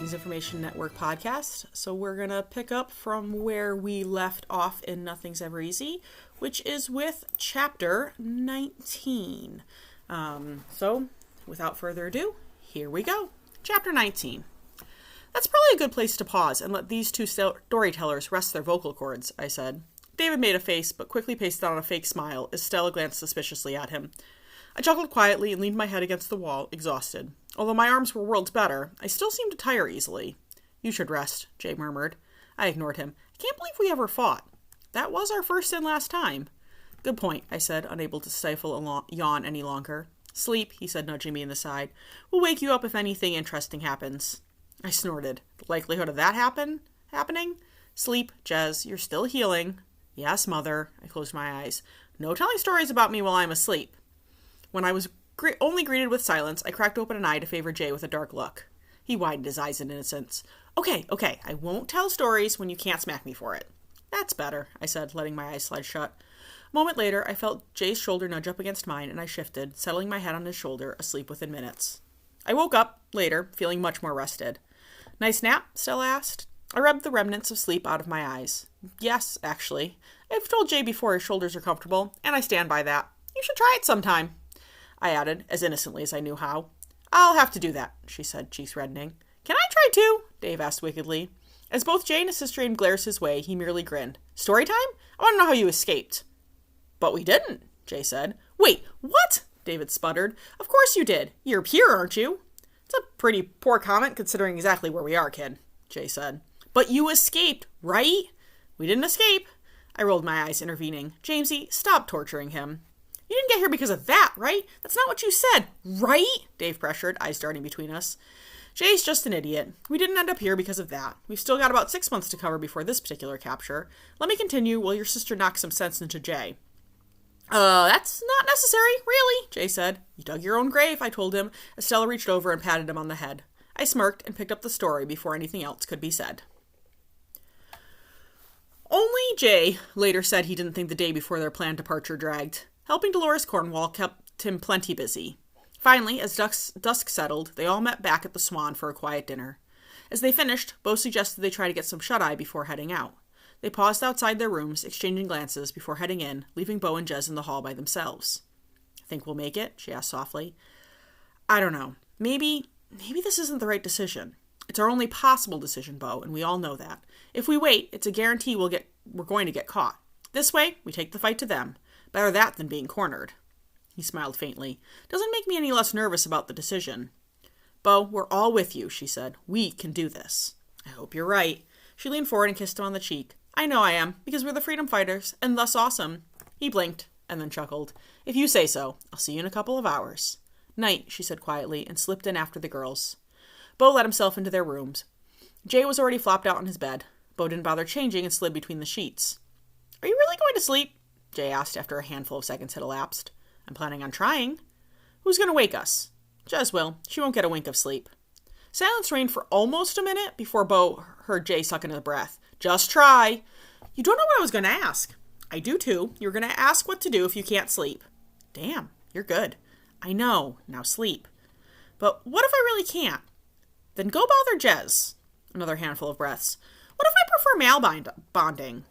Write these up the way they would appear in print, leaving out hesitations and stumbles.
King's Information Network podcast. So we're going to pick up from where we left off in Nothing's Ever Easy, which is with chapter 19. So without further ado, here we go. Chapter 19. That's probably a good place to pause and let these two storytellers rest their vocal cords, I said. David made a face, but quickly pasted on a fake smile as Stella glanced suspiciously at him. I chuckled quietly and leaned my head against the wall, exhausted. Although my arms were worlds better, I still seemed to tire easily. You should rest, Jay murmured. I ignored him. I can't believe we ever fought. That was our first and last time. Good point, I said, unable to stifle a yawn any longer. Sleep, he said, nudging me in the side. We'll wake you up if anything interesting happens. I snorted. The likelihood of that happening? Sleep, Jez, you're still healing. Yes, Mother. I closed my eyes. No telling stories about me while I'm asleep. When I was only greeted with silence, I cracked open an eye to favor Jay with a dark look. He widened his eyes in innocence. Okay, I won't tell stories when you can't smack me for it. That's better, I said, letting my eyes slide shut. A moment later, I felt Jay's shoulder nudge up against mine, and I shifted, settling my head on his shoulder, asleep within minutes. I woke up, later, feeling much more rested. Nice nap? Stella asked. I rubbed the remnants of sleep out of my eyes. Yes, actually. I've told Jay before his shoulders are comfortable, and I stand by that. You should try it sometime, I added, as innocently as I knew how. I'll have to do that, she said, cheeks reddening. Can I try too? Dave asked wickedly. As both Jay and his sister aimed glares his way, he merely grinned. Story time? I want to know how you escaped. But we didn't, Jay said. Wait, what? David sputtered. Of course you did. You're here, aren't you? It's a pretty poor comment considering exactly where we are, kid, Jay said. But you escaped, right? We didn't escape. I rolled my eyes, intervening. Jamesy, stop torturing him. You didn't get here because of that, right? That's not what you said, right? Dave pressured, eyes darting between us. Jay's just an idiot. We didn't end up here because of that. We've still got about 6 months to cover before this particular capture. Let me continue while your sister knocks some sense into Jay. That's not necessary, really, Jay said. You dug your own grave, I told him, as Stella reached over and patted him on the head. I smirked and picked up the story before anything else could be said. Only Jay later said he didn't think the day before their planned departure dragged. Helping Dolores Cornwall kept him plenty busy. Finally, as dusk settled, they all met back at the Swan for a quiet dinner. As they finished, Bo suggested they try to get some shut-eye before heading out. They paused outside their rooms, exchanging glances before heading in, leaving Bo and Jez in the hall by themselves. Think we'll make it? She asked softly. I don't know. Maybe this isn't the right decision. It's our only possible decision, Bo, and we all know that. If we wait, it's a guarantee we're going to get caught. This way, we take the fight to them. Better that than being cornered. He smiled faintly. Doesn't make me any less nervous about the decision. Bo, we're all with you, she said. We can do this. I hope you're right. She leaned forward and kissed him on the cheek. I know I am, because we're the freedom fighters, and thus awesome. He blinked, and then chuckled. If you say so, I'll see you in a couple of hours. Night, she said quietly, and slipped in after the girls. Bo let himself into their rooms. Jay was already flopped out on his bed. Bo didn't bother changing and slid between the sheets. Are you really going to sleep? Jay asked after a handful of seconds had elapsed. I'm planning on trying. Who's going to wake us? Jez will. She won't get a wink of sleep. Silence reigned for almost a minute before Bo heard Jay suck in a breath. Just try. You don't know what I was going to ask. I do too. You're going to ask what to do if you can't sleep. Damn, you're good. I know. Now sleep. But what if I really can't? Then go bother Jez. Another handful of breaths. What if I prefer male bonding?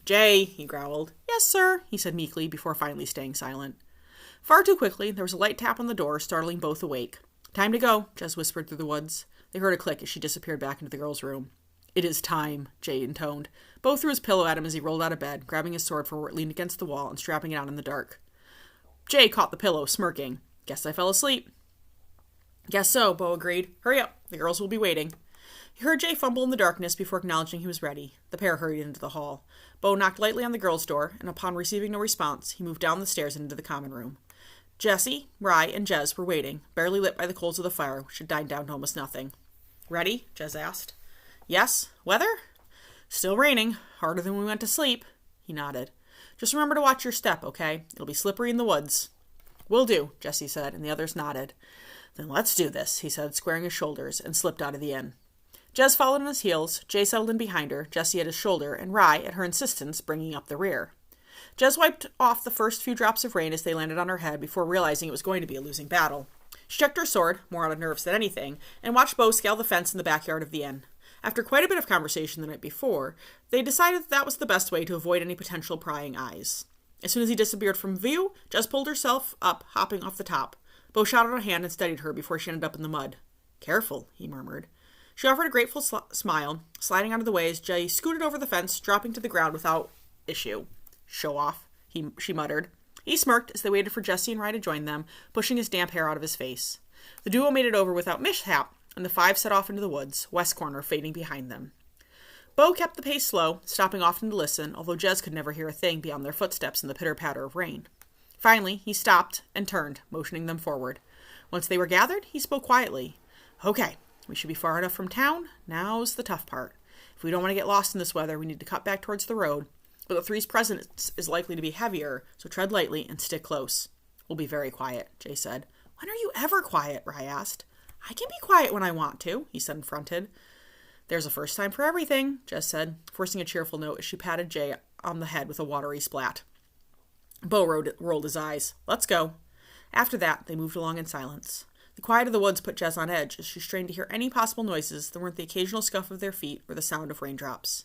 Jay, he growled. Yes, sir, he said meekly before finally staying silent. Far too quickly, there was a light tap on the door, startling both awake. Time to go, Jez whispered through the woods. They heard a click as she disappeared back into the girls' room. It is time, Jay intoned. Bo threw his pillow at him as he rolled out of bed, grabbing his sword from where it leaned against the wall and strapping it on in the dark. Jay caught the pillow, smirking. Guess I fell asleep. Guess so, Bo agreed. Hurry up, the girls will be waiting. He heard Jay fumble in the darkness before acknowledging he was ready. The pair hurried into the hall. Bo knocked lightly on the girls' door, and upon receiving no response, he moved down the stairs and into the common room. Jessie, Rye, and Jez were waiting, barely lit by the coals of the fire, which had died down to almost nothing. Ready? Jez asked. Yes. Weather? Still raining. Harder than we went to sleep. He nodded. Just remember to watch your step, okay? It'll be slippery in the woods. Will do, Jessie said, and the others nodded. Then let's do this, he said, squaring his shoulders, and slipped out of the inn. Jez followed on his heels, Jay settled in behind her, Jessie at his shoulder, and Rye, at her insistence, bringing up the rear. Jez wiped off the first few drops of rain as they landed on her head before realizing it was going to be a losing battle. She checked her sword, more out of nerves than anything, and watched Bo scale the fence in the backyard of the inn. After quite a bit of conversation the night before, they decided that was the best way to avoid any potential prying eyes. As soon as he disappeared from view, Jess pulled herself up, hopping off the top. Bo shot out a hand and steadied her before she ended up in the mud. "Careful," he murmured. She offered a grateful smile, sliding out of the way as Jay scooted over the fence, dropping to the ground without issue. "Show off," she muttered. He smirked as they waited for Jesse and Rye to join them, pushing his damp hair out of his face. The duo made it over without mishap, and the five set off into the woods, Westcorner fading behind them. Bo kept the pace slow, stopping often to listen, although Jez could never hear a thing beyond their footsteps and the pitter-patter of rain. Finally, he stopped and turned, motioning them forward. Once they were gathered, he spoke quietly. "Okay, we should be far enough from town. Now's the tough part. If we don't want to get lost in this weather, we need to cut back towards the road. But the three's presence is likely to be heavier, so tread lightly and stick close." "We'll be very quiet," Jay said. "When are you ever quiet?" Rye asked. "I can be quiet when I want to," he said, confronted. "There's a first time for everything," Jess said, forcing a cheerful note as she patted Jay on the head with a watery splat. Bo rolled his eyes. "Let's go." After that, they moved along in silence. The quiet of the woods put Jess on edge as she strained to hear any possible noises that weren't the occasional scuff of their feet or the sound of raindrops.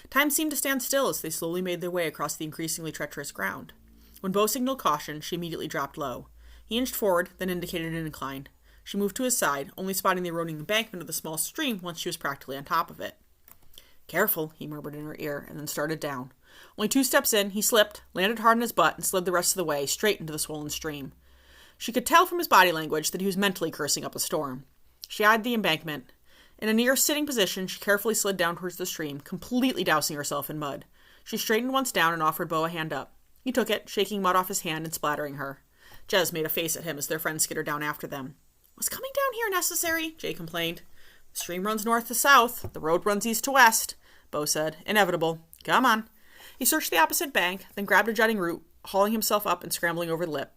Time seemed to stand still as they slowly made their way across the increasingly treacherous ground. When Bo signaled caution, she immediately dropped low. He inched forward, then indicated an incline. She moved to his side, only spotting the eroding embankment of the small stream once she was practically on top of it. "Careful," he murmured in her ear, and then started down. Only 2 steps in, he slipped, landed hard on his butt, and slid the rest of the way, straight into the swollen stream. She could tell from his body language that he was mentally cursing up a storm. She eyed the embankment. In a near-sitting position, she carefully slid down towards the stream, completely dousing herself in mud. She straightened once down and offered Bo a hand up. He took it, shaking mud off his hand and splattering her. Jez made a face at him as their friend skittered down after them. "Was coming down here necessary?" Jay complained. "The stream runs north to south. The road runs east to west," Bo said. "Inevitable. Come on." He searched the opposite bank, then grabbed a jutting root, hauling himself up and scrambling over the lip.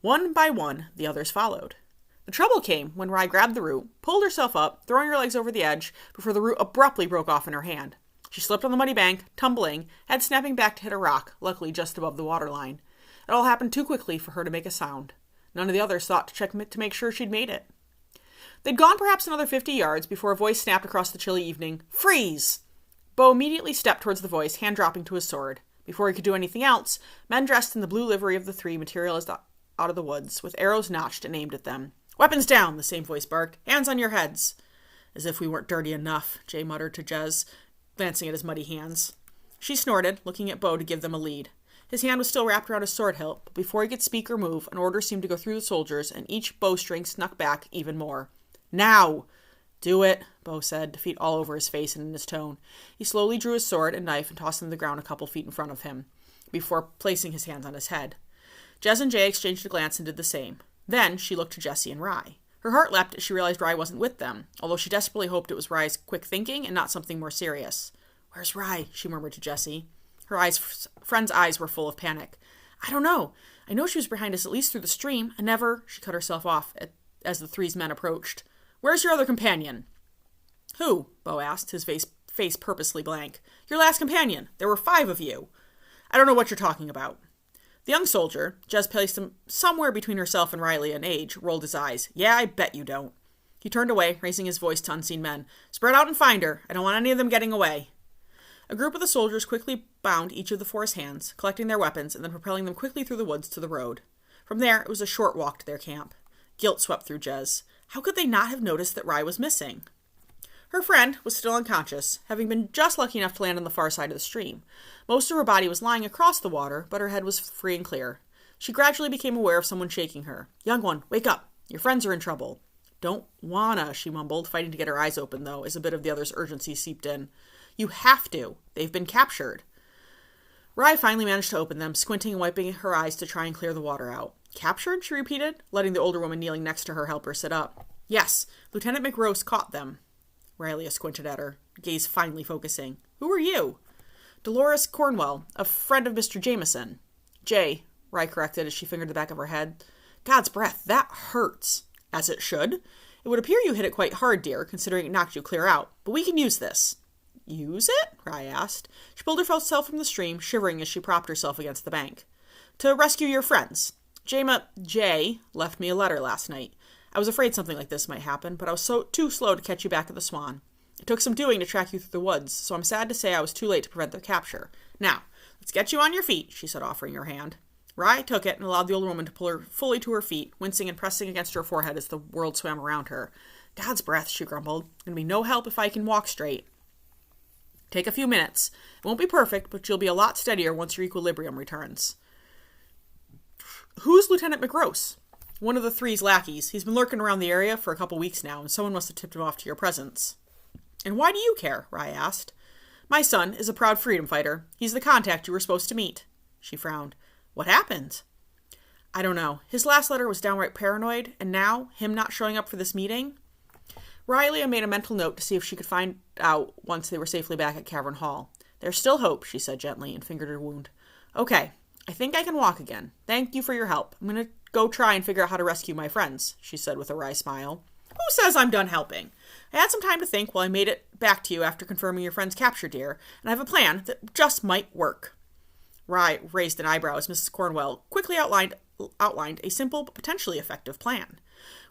One by one, the others followed. The trouble came when Rye grabbed the root, pulled herself up, throwing her legs over the edge, before the root abruptly broke off in her hand. She slipped on the muddy bank, tumbling, head snapping back to hit a rock, luckily just above the waterline. It all happened too quickly for her to make a sound. None of the others thought to check to make sure she'd made it. They'd gone perhaps another 50 yards before a voice snapped across the chilly evening, "Freeze!" Bo immediately stepped towards the voice, hand dropping to his sword. Before he could do anything else, men dressed in the blue livery of the three materialized out of the woods, with arrows notched and aimed at them. "Weapons down!" the same voice barked. "Hands on your heads!" "As if we weren't dirty enough," Jay muttered to Jez, glancing at his muddy hands. She snorted, looking at Bo to give them a lead. His hand was still wrapped around his sword hilt, but before he could speak or move, an order seemed to go through the soldiers, and each bowstring snuck back even more. "Now!" "Do it," Bo said, defeat all over his face and in his tone. He slowly drew his sword and knife and tossed them to the ground a couple feet in front of him, before placing his hands on his head. Jez and Jay exchanged a glance and did the same. Then she looked to Jesse and Rye. Her heart leapt as she realized Rye wasn't with them, although she desperately hoped it was Rye's quick thinking and not something more serious. "Where's Rye?" she murmured to Jesse. Her friend's eyes were full of panic. "I don't know. I know she was behind us at least through the stream. I never—" She cut herself off as the three's men approached. "Where's your other companion?" "Who?" Bo asked, his face purposely blank. "Your last companion. There were 5 of you." "I don't know what you're talking about." The young soldier, Jez placed him somewhere between herself and Riley in age, rolled his eyes. "Yeah, I bet you don't." He turned away, raising his voice to unseen men. "Spread out and find her. I don't want any of them getting away." A group of the soldiers quickly bound each of the 4's hands, collecting their weapons and then propelling them quickly through the woods to the road. From there, it was a short walk to their camp. Guilt swept through Jez. How could they not have noticed that Rye was missing? Her friend was still unconscious, having been just lucky enough to land on the far side of the stream. Most of her body was lying across the water, but her head was free and clear. She gradually became aware of someone shaking her. "Young one, wake up. Your friends are in trouble." "Don't wanna," she mumbled, fighting to get her eyes open, though, as a bit of the other's urgency seeped in. "You have to. They've been captured." Rye finally managed to open them, squinting and wiping her eyes to try and clear the water out. "Captured?" she repeated, letting the older woman kneeling next to her help her sit up. "Yes, Lieutenant McRose caught them." Riley squinted at her, gaze finally focusing. "Who are you?" "Dolores Cornwell, a friend of Mr. Jameson." "Jay," Rye corrected as she fingered the back of her head. "God's breath, that hurts." "As it should. It would appear you hit it quite hard, dear, considering it knocked you clear out. But we can use this." "Use it?" Rye asked. She pulled herself from the stream, shivering as she propped herself against the bank. "To rescue your friends. Jay left me a letter last night. I was afraid something like this might happen, but I was too slow to catch you back at the Swan. It took some doing to track you through the woods, so I'm sad to say I was too late to prevent the capture. Now, let's get you on your feet, she said, offering her hand. Rye took it and allowed the old woman to pull her fully to her feet, wincing and pressing against her forehead as the world swam around her. God's breath, she grumbled. Gonna be no help if I can walk straight. Take a few minutes. It won't be perfect, but you'll be a lot steadier once your equilibrium returns. Who's Lieutenant McRose? One of the three's lackeys. He's been lurking around the area for a couple weeks now, and someone must have tipped him off to your presence. And why do you care? Rye asked. My son is a proud freedom fighter. He's the contact you were supposed to meet. She frowned. What happened? I don't know. His last letter was downright paranoid, and now, him not showing up for this meeting? Riley made a mental note to see if she could find out once they were safely back at Cavern Hall. There's still hope, she said gently, and fingered her wound. Okay, I think I can walk again. Thank you for your help. I'm going to go try and figure out how to rescue my friends, she said with a wry smile. Who says I'm done helping? I had some time to think while I made it back to you after confirming your friend's capture, dear, and I have a plan that just might work. Rye raised an eyebrow as Mrs. Cornwell quickly outlined a simple but potentially effective plan.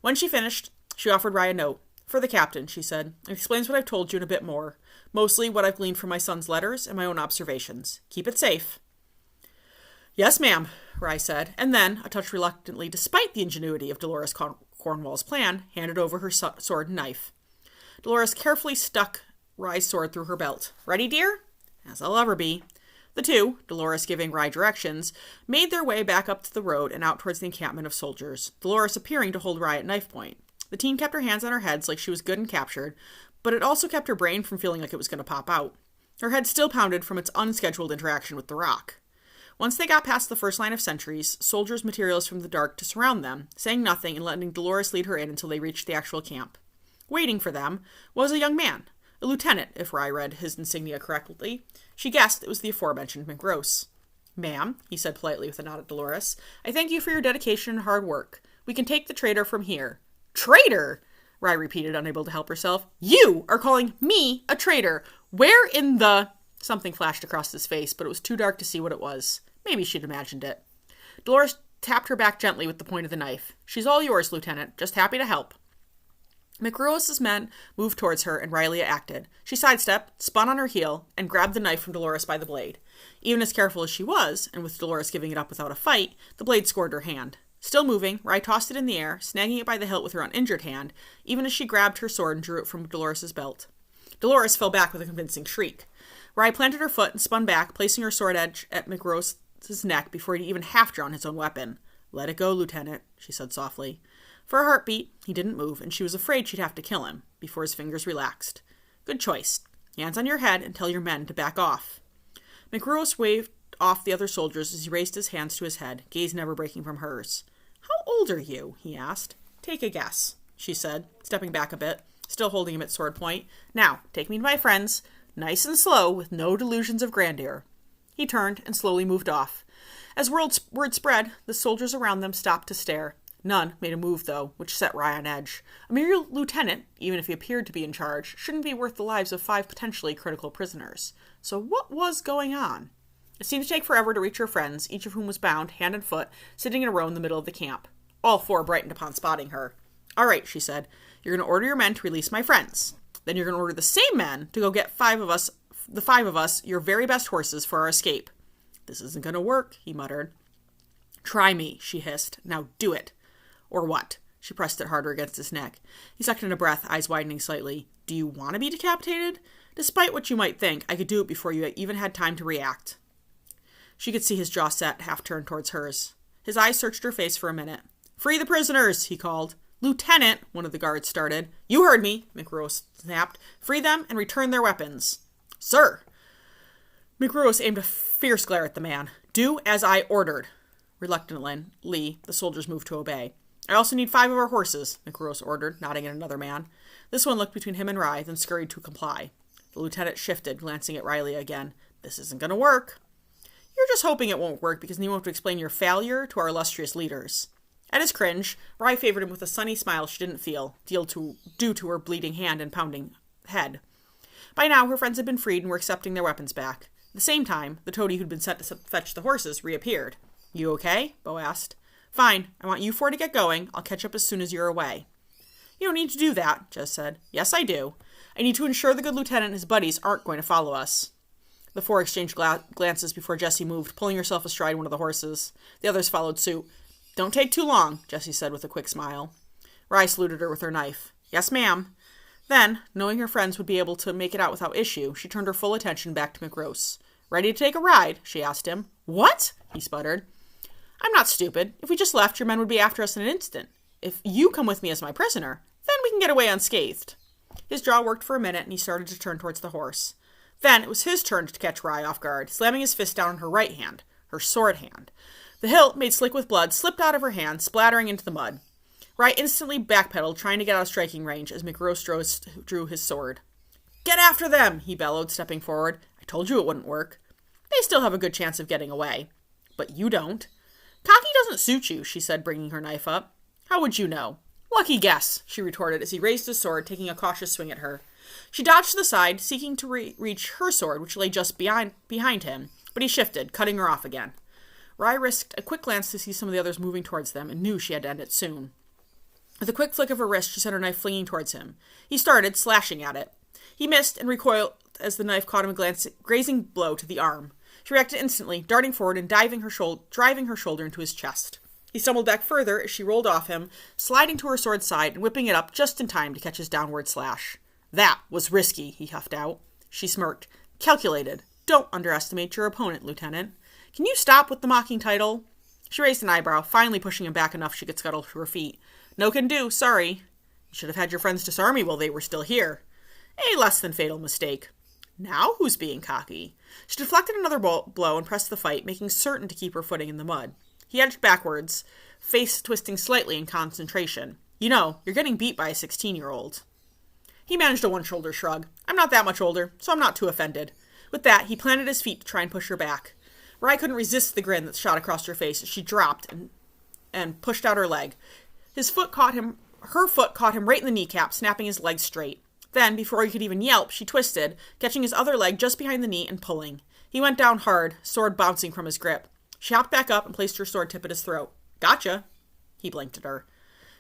When she finished, she offered Rye a note. For the captain, she said. It explains what I've told you and a bit more. Mostly what I've gleaned from my son's letters and my own observations. Keep it safe. Yes, ma'am, Rye said, and then, a touch reluctantly, despite the ingenuity of Dolores Cornwall's plan, handed over her sword and knife. Dolores carefully stuck Rye's sword through her belt. Ready, dear? As I'll ever be. The two, Dolores giving Rye directions, made their way back up to the road and out towards the encampment of soldiers, Dolores appearing to hold Rye at knife point. The teen kept her hands on her heads like she was good and captured, but it also kept her brain from feeling like it was going to pop out. Her head still pounded from its unscheduled interaction with the rock. Once they got past the first line of sentries, soldiers materialized from the dark to surround them, saying nothing and letting Dolores lead her in until they reached the actual camp. Waiting for them was a young man, a lieutenant, if Rye read his insignia correctly. She guessed it was the aforementioned McRose. Ma'am, he said politely with a nod at Dolores, I thank you for your dedication and hard work. We can take the traitor from here. Traitor? Rye repeated, unable to help herself. You are calling me a traitor. Where in the... Something flashed across his face, but it was too dark to see what it was. Maybe she'd imagined it. Dolores tapped her back gently with the point of the knife. She's all yours, Lieutenant. Just happy to help. McRose's men moved towards her, and Riley acted. She sidestepped, spun on her heel, and grabbed the knife from Dolores by the blade. Even as careful as she was, and with Dolores giving it up without a fight, the blade scored her hand. Still moving, Rye tossed it in the air, snagging it by the hilt with her uninjured hand, even as she grabbed her sword and drew it from Dolores' belt. Dolores fell back with a convincing shriek. Rye planted her foot and spun back, placing her sword edge at McRose's neck before he'd even half-drawn his own weapon. Let it go, Lieutenant, she said softly. For a heartbeat, he didn't move, and she was afraid she'd have to kill him, before his fingers relaxed. Good choice. Hands on your head and tell your men to back off. McRose waved off the other soldiers as he raised his hands to his head, gaze never breaking from hers. How old are you? He asked. Take a guess, she said, stepping back a bit, still holding him at sword point. Now, take me to my friends, nice and slow, with no delusions of grandeur. He turned and slowly moved off. As word spread, the soldiers around them stopped to stare. None made a move, though, which set Rye on edge. A mere lieutenant, even if he appeared to be in charge, shouldn't be worth the lives of 5 potentially critical prisoners. So what was going on? It seemed to take forever to reach her friends, each of whom was bound, hand and foot, sitting in a row in the middle of the camp. All 4 brightened upon spotting her. All right, she said. You're going to order your men to release my friends. Then you're going to order the same men to go get the 5 of us, your very best horses for our escape. This isn't going to work, he muttered. Try me, she hissed. Now do it. Or what? She pressed it harder against his neck. He sucked in a breath, eyes widening slightly. Do you want to be decapitated? Despite what you might think, I could do it before you even had time to react. She could see his jaw set, half turned towards hers. His eyes searched her face for a minute. Free the prisoners, he called. Lieutenant, one of the guards started. You heard me, McRose snapped. Free them and return their weapons. Sir! McRose aimed a fierce glare at the man. Do as I ordered. Reluctantly, the soldiers moved to obey. I also need 5 of our horses, McRose ordered, nodding at another man. This one looked between him and Rye, then scurried to comply. The lieutenant shifted, glancing at Riley again. This isn't going to work. You're just hoping it won't work because you won't have to explain your failure to our illustrious leaders. At his cringe, Rye favored him with a sunny smile she didn't feel, due to her bleeding hand and pounding head. By now, her friends had been freed and were accepting their weapons back. At the same time, the toady who'd been sent to fetch the horses reappeared. You okay? Bo asked. Fine. I want you 4 to get going. I'll catch up as soon as you're away. You don't need to do that, Jess said. Yes, I do. I need to ensure the good lieutenant and his buddies aren't going to follow us. The four exchanged glances before Jessie moved, pulling herself astride one of the horses. The others followed suit. Don't take too long, Jessie said with a quick smile. Rye saluted her with her knife. Yes, ma'am. Then, knowing her friends would be able to make it out without issue, she turned her full attention back to McRose. Ready to take a ride? She asked him. What? He sputtered. I'm not stupid. If we just left, your men would be after us in an instant. If you come with me as my prisoner, then we can get away unscathed. His jaw worked for a minute, and he started to turn towards the horse. Then it was his turn to catch Rye off guard, slamming his fist down on her right hand, her sword hand. The hilt, made slick with blood, slipped out of her hand, splattering into the mud. Rye instantly backpedaled, trying to get out of striking range as McRose drew his sword. Get after them, he bellowed, stepping forward. I told you it wouldn't work. They still have a good chance of getting away. But you don't. Cocky doesn't suit you, she said, bringing her knife up. How would you know? Lucky guess, she retorted as he raised his sword, taking a cautious swing at her. She dodged to the side, seeking to reach her sword, which lay just behind him, but he shifted, cutting her off again. Rye risked a quick glance to see some of the others moving towards them and knew she had to end it soon. With a quick flick of her wrist, she sent her knife flinging towards him. He started, slashing at it. He missed and recoiled as the knife caught him a grazing blow to the arm. She reacted instantly, darting forward and driving her shoulder into his chest. He stumbled back further as she rolled off him, sliding to her sword's side and whipping it up just in time to catch his downward slash. That was risky, he huffed out. She smirked. Calculated. Don't underestimate your opponent, Lieutenant. Can you stop with the mocking title? She raised an eyebrow, finally pushing him back enough she could scuttle to her feet. No can do, sorry. You should have had your friends disarm me while they were still here. A less than fatal mistake. Now who's being cocky? She deflected another blow and pressed the fight, making certain to keep her footing in the mud. He edged backwards, face twisting slightly in concentration. You know, you're getting beat by a 16-year-old. He managed a one-shoulder shrug. I'm not that much older, so I'm not too offended. With that, he planted his feet to try and push her back. Rye couldn't resist the grin that shot across her face as she dropped and pushed out her leg. Her foot caught him right in the kneecap, snapping his leg straight. Then, before he could even yelp, she twisted, catching his other leg just behind the knee and pulling. He went down hard, sword bouncing from his grip. She hopped back up and placed her sword tip at his throat. Gotcha. He blinked at her.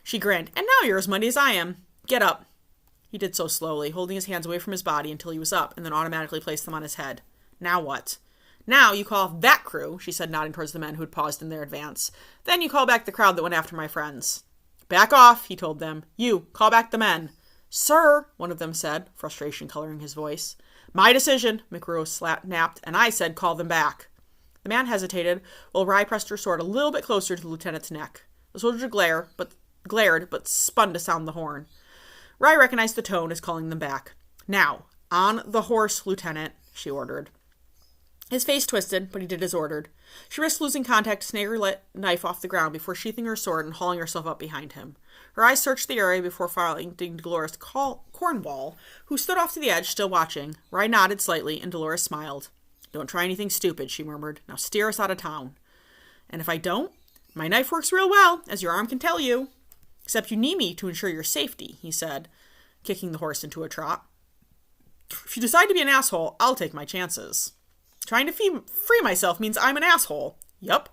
She grinned. And now you're as muddy as I am. Get up. He did so slowly, holding his hands away from his body until he was up, and then automatically placed them on his head. Now what? Now you call off that crew, she said, nodding towards the men who had paused in their advance. Then you call back the crowd that went after my friends. Back off, he told them. You, call back the men. Sir, one of them said, frustration coloring his voice. My decision, McRose snapped, and I said call them back. The man hesitated, while Rye pressed her sword a little bit closer to the lieutenant's neck. The soldier glared, but spun to sound the horn. Rye recognized the tone as calling them back. Now, on the horse, Lieutenant, she ordered. His face twisted, but he did as ordered. She risked losing contact to snag her knife off the ground before sheathing her sword and hauling herself up behind him. Her eyes searched the area before finding Dolores Cornwall, who stood off to the edge, still watching. Rye nodded slightly, and Dolores smiled. Don't try anything stupid, she murmured. Now steer us out of town. And if I don't? My knife works real well, as your arm can tell you. Except you need me to ensure your safety, he said, kicking the horse into a trot. If you decide to be an asshole, I'll take my chances. Trying to free myself means I'm an asshole. Yup.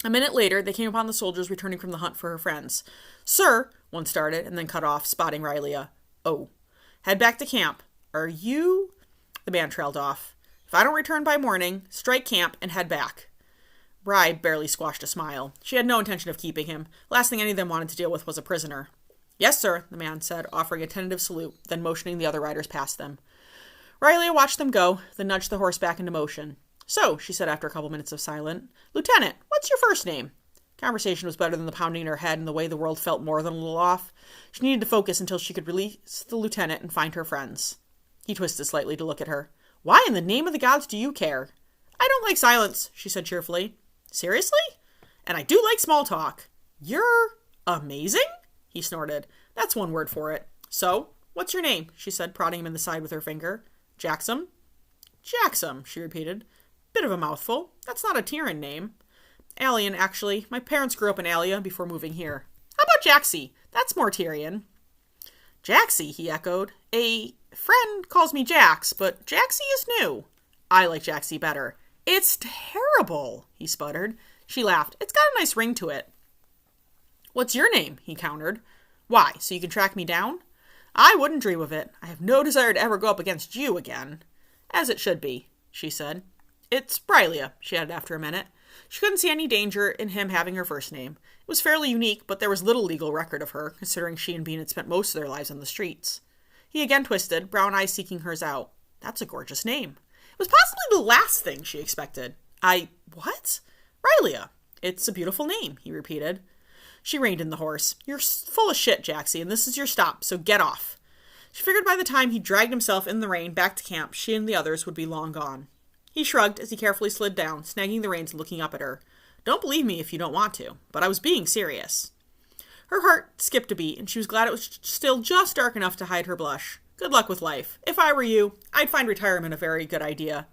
A minute later, they came upon the soldiers returning from the hunt for her friends. Sir, one started and then cut off, spotting Riley. Oh. Head back to camp. Are you? The man trailed off. If I don't return by morning, strike camp and head back. Rye barely squashed a smile. She had no intention of keeping him. Last thing any of them wanted to deal with was a prisoner. Yes, sir, the man said, offering a tentative salute, then motioning the other riders past them. Riley watched them go, then nudged the horse back into motion. So, she said after a couple minutes of silence, Lieutenant, what's your first name? Conversation was better than the pounding in her head and the way the world felt more than a little off. She needed to focus until she could release the lieutenant and find her friends. He twisted slightly to look at her. Why in the name of the gods do you care? I don't like silence, she said cheerfully. Seriously? And I do like small talk. You're amazing? He snorted. That's one word for it. So, what's your name? She said, prodding him in the side with her finger. Jackson? Jackson, she repeated. Bit of a mouthful. That's not a Tyrian name. Alien, actually. My parents grew up in Alia before moving here. How about Jaxie? That's more Tyrian. Jaxie, he echoed. A friend calls me Jax, but Jaxie is new. I like Jaxie better. It's terrible, he sputtered. She laughed. It's got a nice ring to it. What's your name? He countered. Why, so you can track me down? I wouldn't dream of it. I have no desire to ever go up against you again. As it should be, she said. It's Brylia, she added after a minute. She couldn't see any danger in him having her first name. It was fairly unique, but there was little legal record of her, considering she and Bean had spent most of their lives on the streets. He again twisted, brown eyes seeking hers out. That's a gorgeous name. It was possibly the last thing she expected. What? Brylia. It's a beautiful name, he repeated. She reined in the horse. You're full of shit, Jaxie, and this is your stop, so get off. She figured by the time he dragged himself in the rain back to camp, she and the others would be long gone. He shrugged as he carefully slid down, snagging the reins and looking up at her. Don't believe me if you don't want to, but I was being serious. Her heart skipped a beat, and she was glad it was still just dark enough to hide her blush. Good luck with life. If I were you, I'd find retirement a very good idea.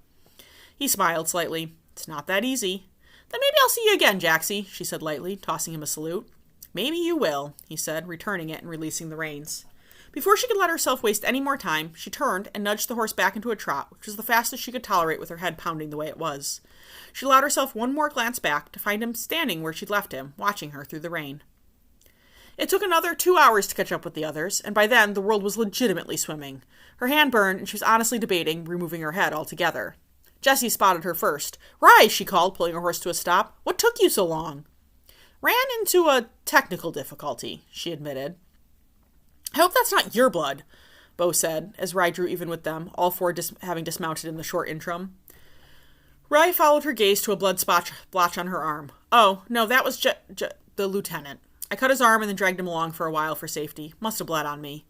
He smiled slightly. It's not that easy. Then maybe I'll see you again, Jaxie, she said lightly, tossing him a salute. Maybe you will, he said, returning it and releasing the reins. Before she could let herself waste any more time, she turned and nudged the horse back into a trot, which was the fastest she could tolerate with her head pounding the way it was. She allowed herself one more glance back to find him standing where she'd left him, watching her through the rain. It took another 2 hours to catch up with the others, and by then the world was legitimately swimming. Her hand burned, and she was honestly debating removing her head altogether. Jessie spotted her first. Rise, she called, pulling her horse to a stop. What took you so long? Ran into a technical difficulty, she admitted. I hope that's not your blood, Bo said, as Rye drew even with them, all four having dismounted in the short interim. Rye followed her gaze to a blood splotch on her arm. Oh, no, that was the lieutenant. I cut his arm and then dragged him along for a while for safety. Must have bled on me.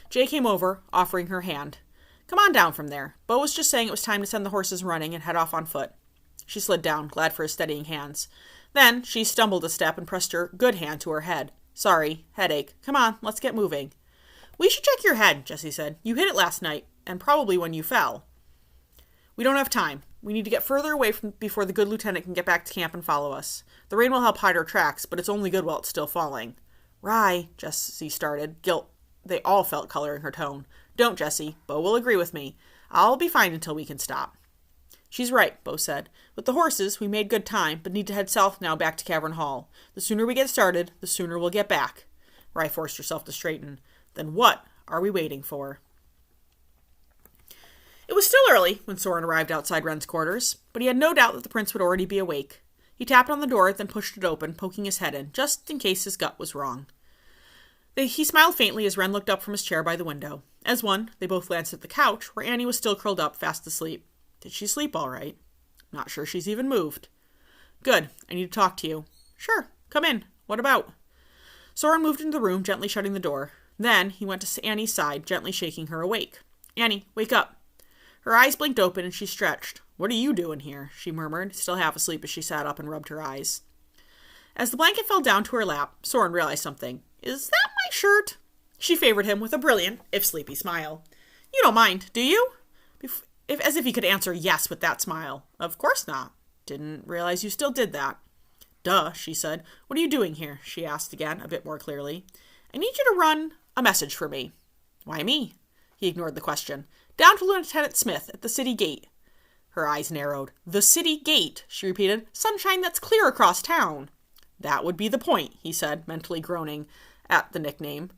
Jay came over, offering her hand. Come on down from there. Bo was just saying it was time to send the horses running and head off on foot. She slid down, glad for his steadying hands. Then she stumbled a step and pressed her good hand to her head. Sorry, headache. Come on, let's get moving. We should check your head, Jessie said. You hit it last night, and probably when you fell. We don't have time. We need to get further away before the good lieutenant can get back to camp and follow us. The rain will help hide our tracks, but it's only good while it's still falling. Rye, Jessie started. Guilt. They all felt color in her tone. Don't, Jessie. Bo will agree with me. I'll be fine until we can stop. She's right, Bo said. With the horses, we made good time, but need to head south now back to Cavern Hall. The sooner we get started, the sooner we'll get back. Rye forced herself to straighten. Then what are we waiting for? It was still early when Sorin arrived outside Wren's quarters, but he had no doubt that the prince would already be awake. He tapped on the door, then pushed it open, poking his head in, just in case his gut was wrong. He smiled faintly as Wren looked up from his chair by the window. As one, they both glanced at the couch, where Annie was still curled up, fast asleep. Did she sleep all right? Not sure she's even moved. Good. I need to talk to you. Sure. Come in. What about? Sorin moved into the room, gently shutting the door. Then he went to Annie's side, gently shaking her awake. Annie, wake up. Her eyes blinked open and she stretched. What are you doing here? She murmured, still half asleep as she sat up and rubbed her eyes. As the blanket fell down to her lap, Sorin realized something. Is that my shirt? She favored him with a brilliant, if sleepy, smile. You don't mind, do you? As if he could answer yes with that smile. Of course not. Didn't realize you still did that. Duh, she said. What are you doing here? She asked again, a bit more clearly. I need you to run a message for me. Why me? He ignored the question. Down to Lieutenant Smith at the city gate. Her eyes narrowed. The city gate, she repeated. Sunshine that's clear across town. That would be the point, he said, mentally groaning at the nickname.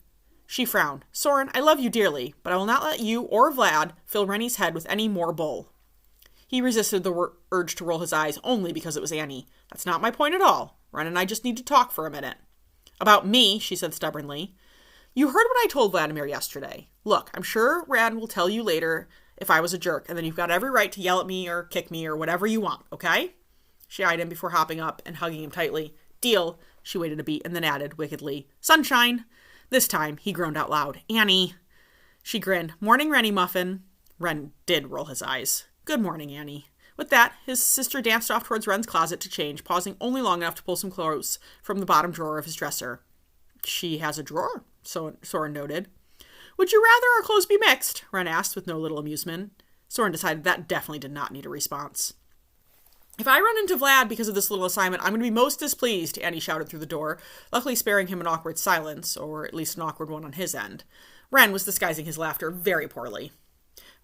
She frowned. Sorin, I love you dearly, but I will not let you or Vlad fill Rennie's head with any more bull. He resisted the urge to roll his eyes only because it was Annie. That's not my point at all. Ren and I just need to talk for a minute. About me, she said stubbornly. You heard what I told Vladimir yesterday. Look, I'm sure Ren will tell you later if I was a jerk, and then you've got every right to yell at me or kick me or whatever you want, okay? She eyed him before hopping up and hugging him tightly. Deal. She waited a beat and then added wickedly, Sunshine. This time, he groaned out loud. Annie. She grinned. Morning, Rennie Muffin. Ren did roll his eyes. Good morning, Annie. With that, his sister danced off towards Ren's closet to change, pausing only long enough to pull some clothes from the bottom drawer of his dresser. She has a drawer, Sorin noted. Would you rather our clothes be mixed? Ren asked with no little amusement. Sorin decided that definitely did not need a response. If I run into Vlad because of this little assignment, I'm going to be most displeased, Annie shouted through the door, luckily sparing him an awkward silence, or at least an awkward one on his end. Ren was disguising his laughter very poorly.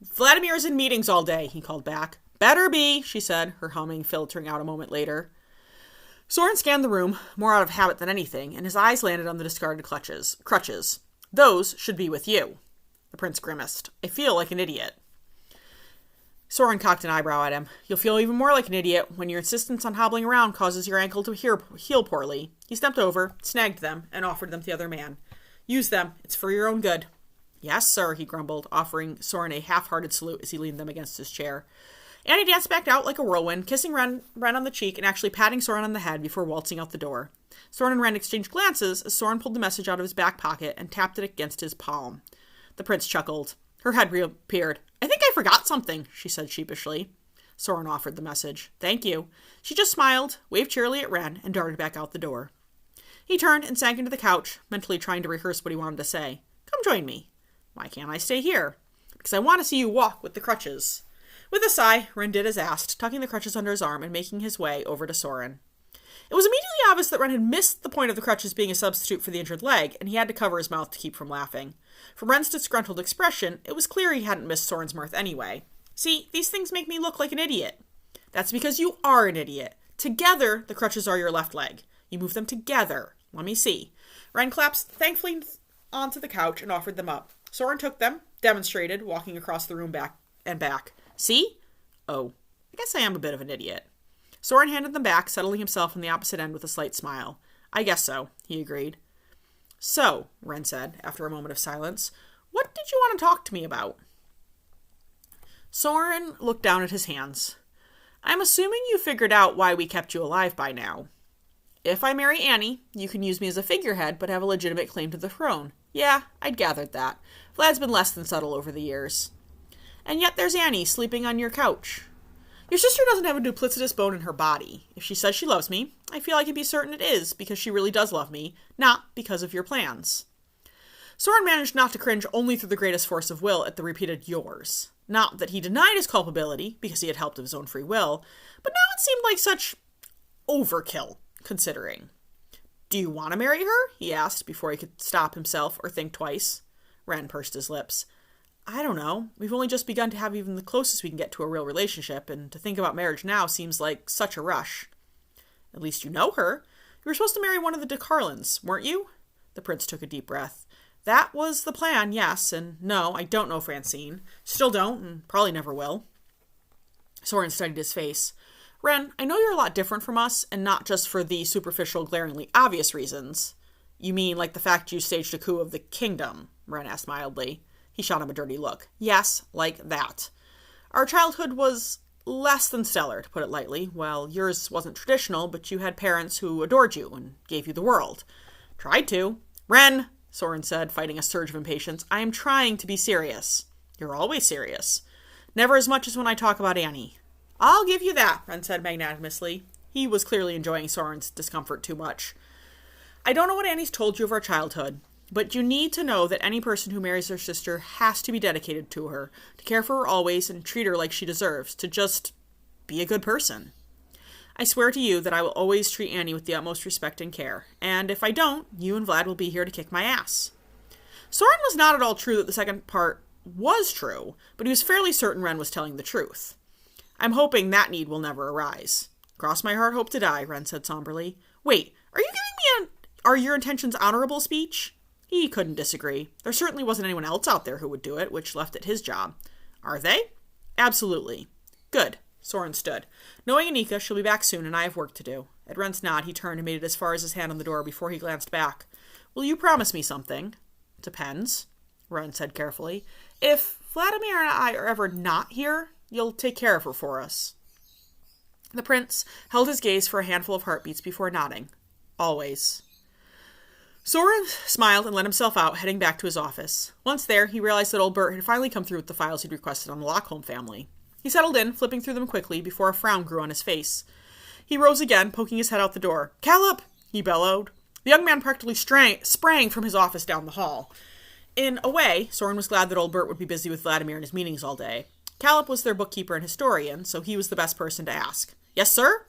Vladimir's in meetings all day, he called back. Better be, she said, her humming filtering out a moment later. Sorin scanned the room, more out of habit than anything, and his eyes landed on the discarded crutches. Those should be with you. The prince grimaced. I feel like an idiot. Sorin cocked an eyebrow at him. You'll feel even more like an idiot when your insistence on hobbling around causes your ankle to heal poorly. He stepped over, snagged them, and offered them to the other man. Use them. It's for your own good. Yes, sir, he grumbled, offering Sorin a half-hearted salute as he leaned them against his chair. Annie danced back out like a whirlwind, kissing Ren on the cheek and actually patting Sorin on the head before waltzing out the door. Sorin and Ren exchanged glances as Sorin pulled the message out of his back pocket and tapped it against his palm. The prince chuckled. Her head reappeared. I think I forgot something, she said sheepishly. Sorin offered the message. Thank you. She just smiled, waved cheerily at Ren, and darted back out the door. He turned and sank into the couch, mentally trying to rehearse what he wanted to say. Come join me. Why can't I stay here? Because I want to see you walk with the crutches. With a sigh, Ren did as asked, tucking the crutches under his arm and making his way over to Sorin. It was immediately obvious that Ren had missed the point of the crutches being a substitute for the injured leg, and he had to cover his mouth to keep from laughing. From Ren's disgruntled expression, it was clear he hadn't missed Sorin's mirth anyway. See, these things make me look like an idiot. That's because you are an idiot. Together, the crutches are your left leg. You move them together. Let me see. Ren collapsed thankfully onto the couch and offered them up. Sorin took them, demonstrated, walking across the room back and back. See? Oh, I guess I am a bit of an idiot. Sorin handed them back, settling himself on the opposite end with a slight smile. I guess so, he agreed. So, Ren said, after a moment of silence, what did you want to talk to me about? Sorin looked down at his hands. I'm assuming you figured out why we kept you alive by now. If I marry Annie, you can use me as a figurehead, but have a legitimate claim to the throne. Yeah, I'd gathered that. Vlad's been less than subtle over the years. And yet there's Annie sleeping on your couch. Your sister doesn't have a duplicitous bone in her body. If she says she loves me, I feel I can be certain it is because she really does love me, not because of your plans. Sorin managed not to cringe only through the greatest force of will at the repeated yours. Not that he denied his culpability, because he had helped of his own free will, but now it seemed like such overkill, considering. Do you want to marry her? He asked before he could stop himself or think twice. Ren pursed his lips. I don't know. We've only just begun to have even the closest we can get to a real relationship, and to think about marriage now seems like such a rush. At least you know her. You were supposed to marry one of the de Carlins, weren't you? The prince took a deep breath. That was the plan, yes, and no, I don't know Francine. Still don't, and probably never will. Sorin studied his face. Ren, I know you're a lot different from us, and not just for the superficial, glaringly obvious reasons. You mean like the fact you staged a coup of the kingdom? Ren asked mildly. He shot him a dirty look. Yes, like that. Our childhood was less than stellar, to put it lightly. Well, yours wasn't traditional, but you had parents who adored you and gave you the world. Tried to. Ren, Sorin said, fighting a surge of impatience, I am trying to be serious. You're always serious. Never as much as when I talk about Annie. I'll give you that, Ren said magnanimously. He was clearly enjoying Sorin's discomfort too much. I don't know what Annie's told you of our childhood, but you need to know that any person who marries their sister has to be dedicated to her, to care for her always and treat her like she deserves, to just be a good person. I swear to you that I will always treat Annie with the utmost respect and care, and if I don't, you and Vlad will be here to kick my ass. Sorin was not at all true that the second part was true, but he was fairly certain Ren was telling the truth. I'm hoping that need will never arise. Cross my heart, hope to die, Ren said somberly. Wait, are you giving me are your intentions honorable speech? He couldn't disagree. There certainly wasn't anyone else out there who would do it, which left it his job. Are they? Absolutely. Good. Sorin stood. Knowing Anika, she'll be back soon, and I have work to do. At Ren's nod, he turned and made it as far as his hand on the door before he glanced back. Will you promise me something? Depends, Ren said carefully. If Vladimir and I are ever not here, you'll take care of her for us. The prince held his gaze for a handful of heartbeats before nodding. Always. Sorin smiled and let himself out, heading back to his office. Once there, he realized that old Bert had finally come through with the files he'd requested on the Lockholm family. He settled in, flipping through them quickly, before a frown grew on his face. He rose again, poking his head out the door. Caleb! He bellowed. The young man practically sprang from his office down the hall. In a way, Sorin was glad that old Bert would be busy with Vladimir and his meetings all day. Caleb was their bookkeeper and historian, so he was the best person to ask. Yes, sir?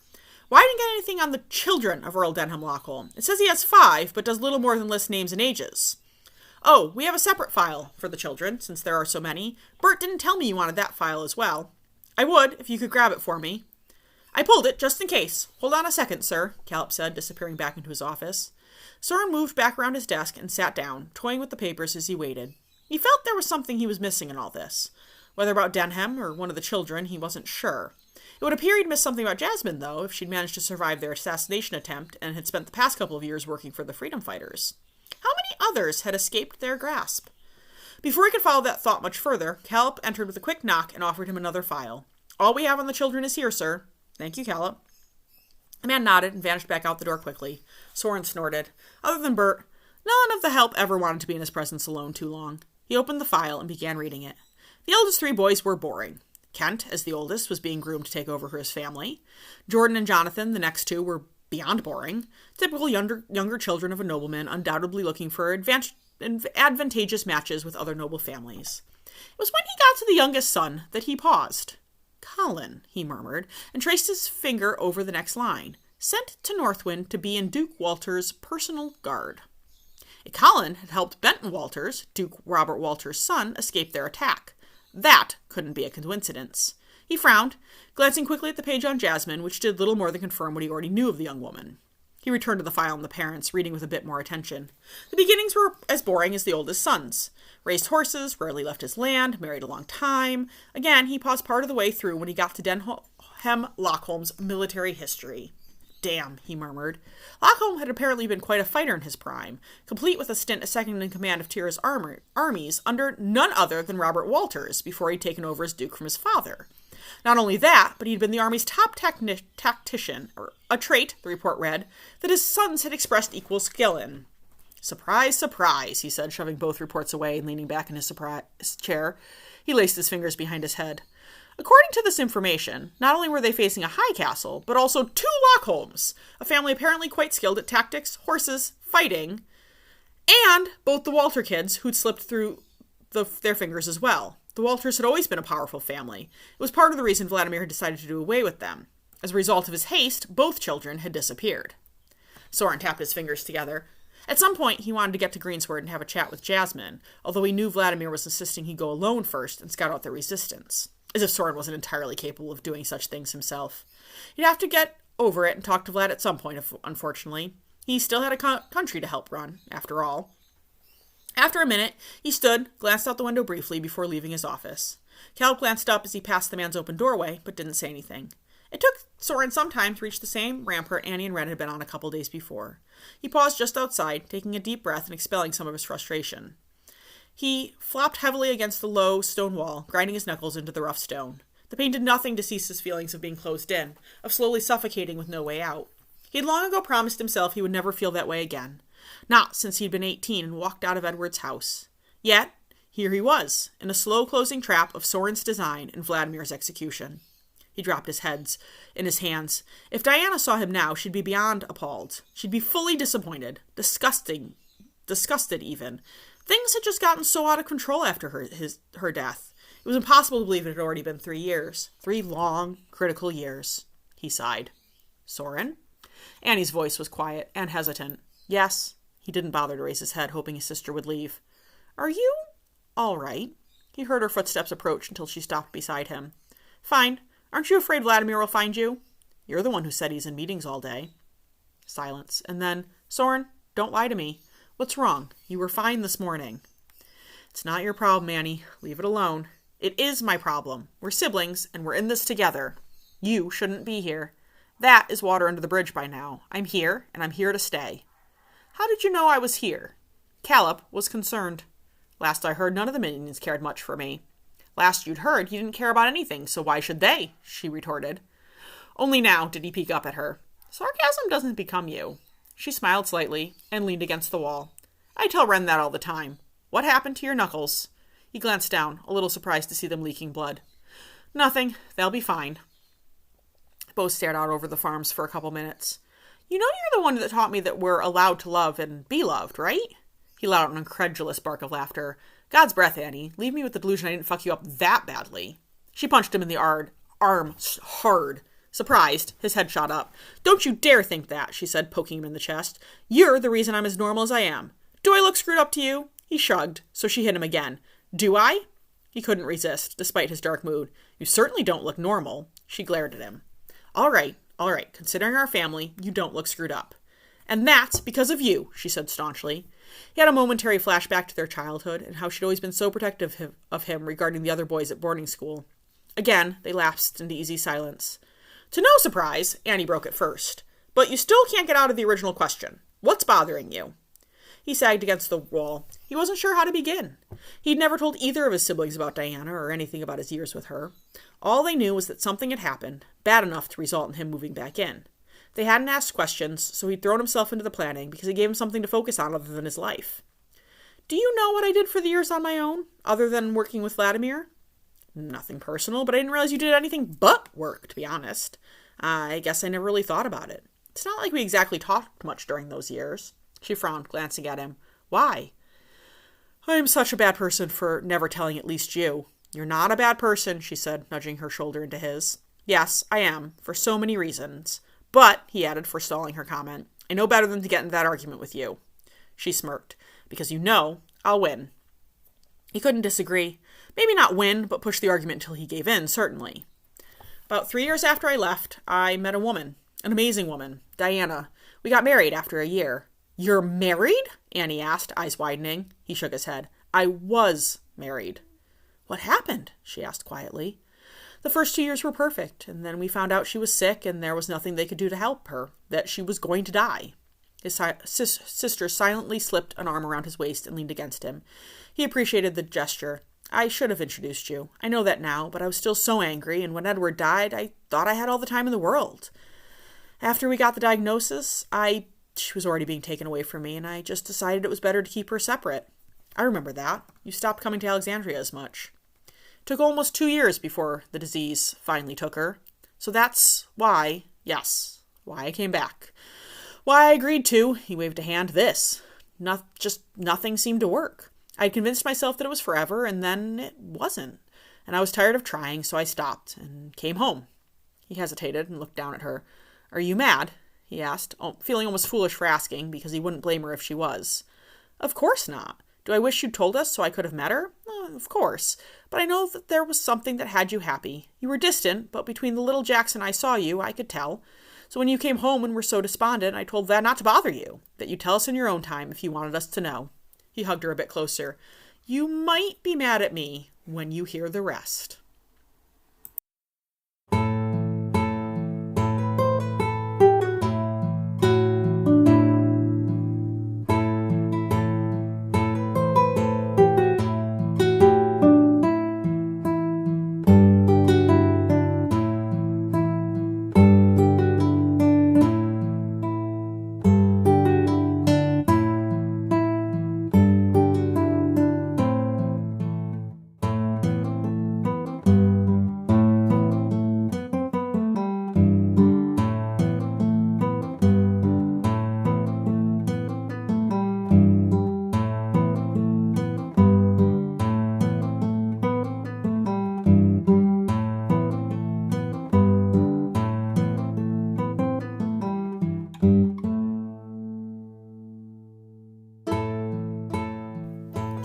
Why didn't get anything on the children of Earl Denham Lockholm? It says he has 5, but does little more than list names and ages. Oh, we have a separate file for the children, since there are so many. Bert didn't tell me you wanted that file as well. I would, if you could grab it for me. I pulled it, just in case. Hold on a second, sir, Caleb said, disappearing back into his office. Sorin moved back around his desk and sat down, toying with the papers as he waited. He felt there was something he was missing in all this. Whether about Denham or one of the children, he wasn't sure. It would appear he'd missed something about Jasmine, though, if she'd managed to survive their assassination attempt and had spent the past couple of years working for the freedom fighters. How many others had escaped their grasp? Before he could follow that thought much further, Caleb entered with a quick knock and offered him another file. All we have on the children is here, sir. Thank you, Caleb. The man nodded and vanished back out the door quickly. Sorin snorted. Other than Bert, none of the help ever wanted to be in his presence alone too long. He opened the file and began reading it. The eldest three boys were boring. Kent, as the oldest, was being groomed to take over for his family. Jordan and Jonathan, the next two, were beyond boring. Typical younger children of a nobleman, undoubtedly looking for advantageous matches with other noble families. It was when he got to the youngest son that he paused. Colin, he murmured, and traced his finger over the next line. Sent to Northwind to be in Duke Walter's personal guard. Colin had helped Benton Walters, Duke Robert Walters' son, escape their attack. That couldn't be a coincidence. He frowned, glancing quickly at the page on Jasmine, which did little more than confirm what he already knew of the young woman. He returned to the file on the parents, reading with a bit more attention. The beginnings were as boring as the oldest son's. Raised horses, rarely left his land, married a long time. Again, he paused part of the way through when he got to Denham Lockholm's military history. Damn, he murmured. Lockholm had apparently been quite a fighter in his prime, complete with a stint as second in command of Tyr's armies under none other than Robert Walters before he'd taken over as duke from his father. Not only that, but he'd been the army's top tactician, a trait, the report read, that his sons had expressed equal skill in. Surprise, surprise, he said, shoving both reports away and leaning back in his chair. He laced his fingers behind his head. According to this information, not only were they facing a high castle, but also two Lockholms, a family apparently quite skilled at tactics, horses, fighting, and both the Walter kids who'd slipped through their fingers as well. The Walters had always been a powerful family. It was part of the reason Vladimir had decided to do away with them. As a result of his haste, both children had disappeared. Sorin tapped his fingers together. At some point, he wanted to get to Greensward and have a chat with Jasmine, although he knew Vladimir was insisting he go alone first and scout out the resistance. As if Sorin wasn't entirely capable of doing such things himself. He'd have to get over it and talk to Vlad at some point, unfortunately. He still had a country to help run, after all. After a minute, he stood, glanced out the window briefly before leaving his office. Caleb glanced up as he passed the man's open doorway, but didn't say anything. It took Sorin some time to reach the same rampart Annie and Ren had been on a couple days before. He paused just outside, taking a deep breath and expelling some of his frustration. He flopped heavily against the low stone wall, grinding his knuckles into the rough stone. The pain did nothing to cease his feelings of being closed in, of slowly suffocating with no way out. He had long ago promised himself he would never feel that way again. Not since he'd been 18 and walked out of Edward's house. Yet, here he was, in a slow-closing trap of Sorin's design and Vladimir's execution. He dropped his head in his hands. If Diana saw him now, she'd be beyond appalled. She'd be fully disappointed, disgusted even. Things had just gotten so out of control after her death. It was impossible to believe it had already been 3 years. 3 long, critical years. He sighed. Sorin? Annie's voice was quiet and hesitant. Yes. He didn't bother to raise his head, hoping his sister would leave. Are you all right? He heard her footsteps approach until she stopped beside him. Fine. Aren't you afraid Vladimir will find you? You're the one who said he's in meetings all day. Silence. And then, Sorin, don't lie to me. What's wrong? You were fine this morning. It's not your problem, Annie. Leave it alone. It is my problem. We're siblings, and we're in this together. You shouldn't be here. That is water under the bridge by now. I'm here, and I'm here to stay. How did you know I was here? Caleb was concerned. Last I heard, none of the minions cared much for me. Last you'd heard, he didn't care about anything, so why should they? She retorted. Only now did he peek up at her. Sarcasm doesn't become you. She smiled slightly and leaned against the wall. I tell Ren that all the time. What happened to your knuckles? He glanced down, a little surprised to see them leaking blood. Nothing. They'll be fine. Both stared out over the farms for a couple minutes. You know you're the one that taught me that we're allowed to love and be loved, right? He let out an incredulous bark of laughter. God's breath, Annie. Leave me with the delusion I didn't fuck you up that badly. She punched him in the arm hard. Surprised, his head shot up. Don't you dare think that, she said, poking him in the chest. You're the reason I'm as normal as I am. Do I look screwed up to you? He shrugged, so she hit him again. Do I? He couldn't resist, despite his dark mood. You certainly don't look normal. She glared at him. All right. Considering our family, you don't look screwed up. And that's because of you, she said staunchly. He had a momentary flashback to their childhood and how she'd always been so protective of him regarding the other boys at boarding school. Again, they lapsed into easy silence. To no surprise, Annie broke it first. But you still can't get out of the original question. What's bothering you? He sagged against the wall. He wasn't sure how to begin. He'd never told either of his siblings about Diana or anything about his years with her. All they knew was that something had happened, bad enough to result in him moving back in. They hadn't asked questions, so he'd thrown himself into the planning because it gave him something to focus on other than his life. Do you know what I did for the years on my own, other than working with Vladimir? Nothing personal, but I didn't realize you did anything but work, to be honest. I guess I never really thought about it. It's not like we exactly talked much during those years. She frowned, glancing at him. Why? I'm such a bad person for never telling at least you. You're not a bad person, she said, nudging her shoulder into his. Yes, I am, for so many reasons. But, he added, forestalling her comment, I know better than to get into that argument with you. She smirked. Because you know, I'll win. He couldn't disagree. Maybe not win, but push the argument until he gave in, certainly. About 3 years after I left, I met a woman. An amazing woman. Diana. We got married after a year. You're married? Annie asked, eyes widening. He shook his head. I was married. What happened? She asked quietly. The first 2 years were perfect, and then we found out she was sick and there was nothing they could do to help her, that she was going to die. His sister silently slipped an arm around his waist and leaned against him. He appreciated the gesture. I should have introduced you. I know that now, but I was still so angry, and when Edward died, I thought I had all the time in the world. After we got the diagnosis, she was already being taken away from me, and I just decided it was better to keep her separate. I remember that. You stopped coming to Alexandria as much. It took almost 2 years before the disease finally took her. So that's why I came back. Why I agreed to, he waved a hand, this. Just nothing seemed to work. I'd convinced myself that it was forever, and then it wasn't. And I was tired of trying, so I stopped and came home. He hesitated and looked down at her. Are you mad? He asked, feeling almost foolish for asking, because he wouldn't blame her if she was. Of course not. Do I wish you'd told us so I could have met her? Of course. But I know that there was something that had you happy. You were distant, but between the little Jackson I saw you, I could tell. So when you came home and were so despondent, I told Vlad not to bother you, that you'd tell us in your own time if you wanted us to know. He hugged her a bit closer. You might be mad at me when you hear the rest.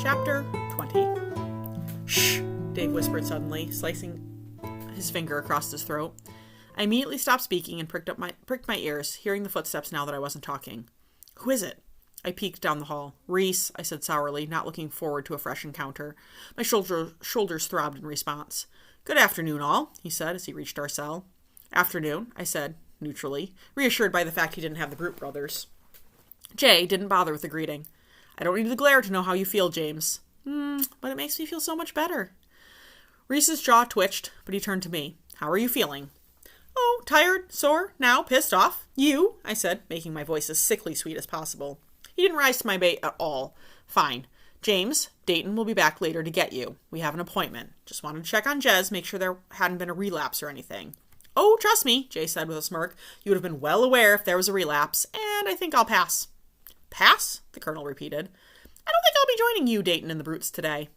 Chapter 20. Shh, Dave whispered suddenly, slicing his finger across his throat. I immediately stopped speaking and pricked my ears, hearing the footsteps now that I wasn't talking. Who is it? I peeked down the hall. Rees, I said sourly, not looking forward to a fresh encounter. My shoulders throbbed in response. Good afternoon, all, he said as he reached our cell. Afternoon, I said, neutrally, reassured by the fact he didn't have the Brute brothers. Jay didn't bother with the greeting. I don't need the glare to know how you feel, James. But it makes me feel so much better. Reese's jaw twitched, but he turned to me. How are you feeling? Oh, tired, sore, now, pissed off. You, I said, making my voice as sickly sweet as possible. He didn't rise to my bait at all. Fine. James, Dayton will be back later to get you. We have an appointment. Just wanted to check on Jez, make sure there hadn't been a relapse or anything. Oh, trust me, Jay said with a smirk. You would have been well aware if there was a relapse, and I think I'll pass. Pass? The Colonel repeated. I don't think I'll be joining you, Dayton, and the Brutes today.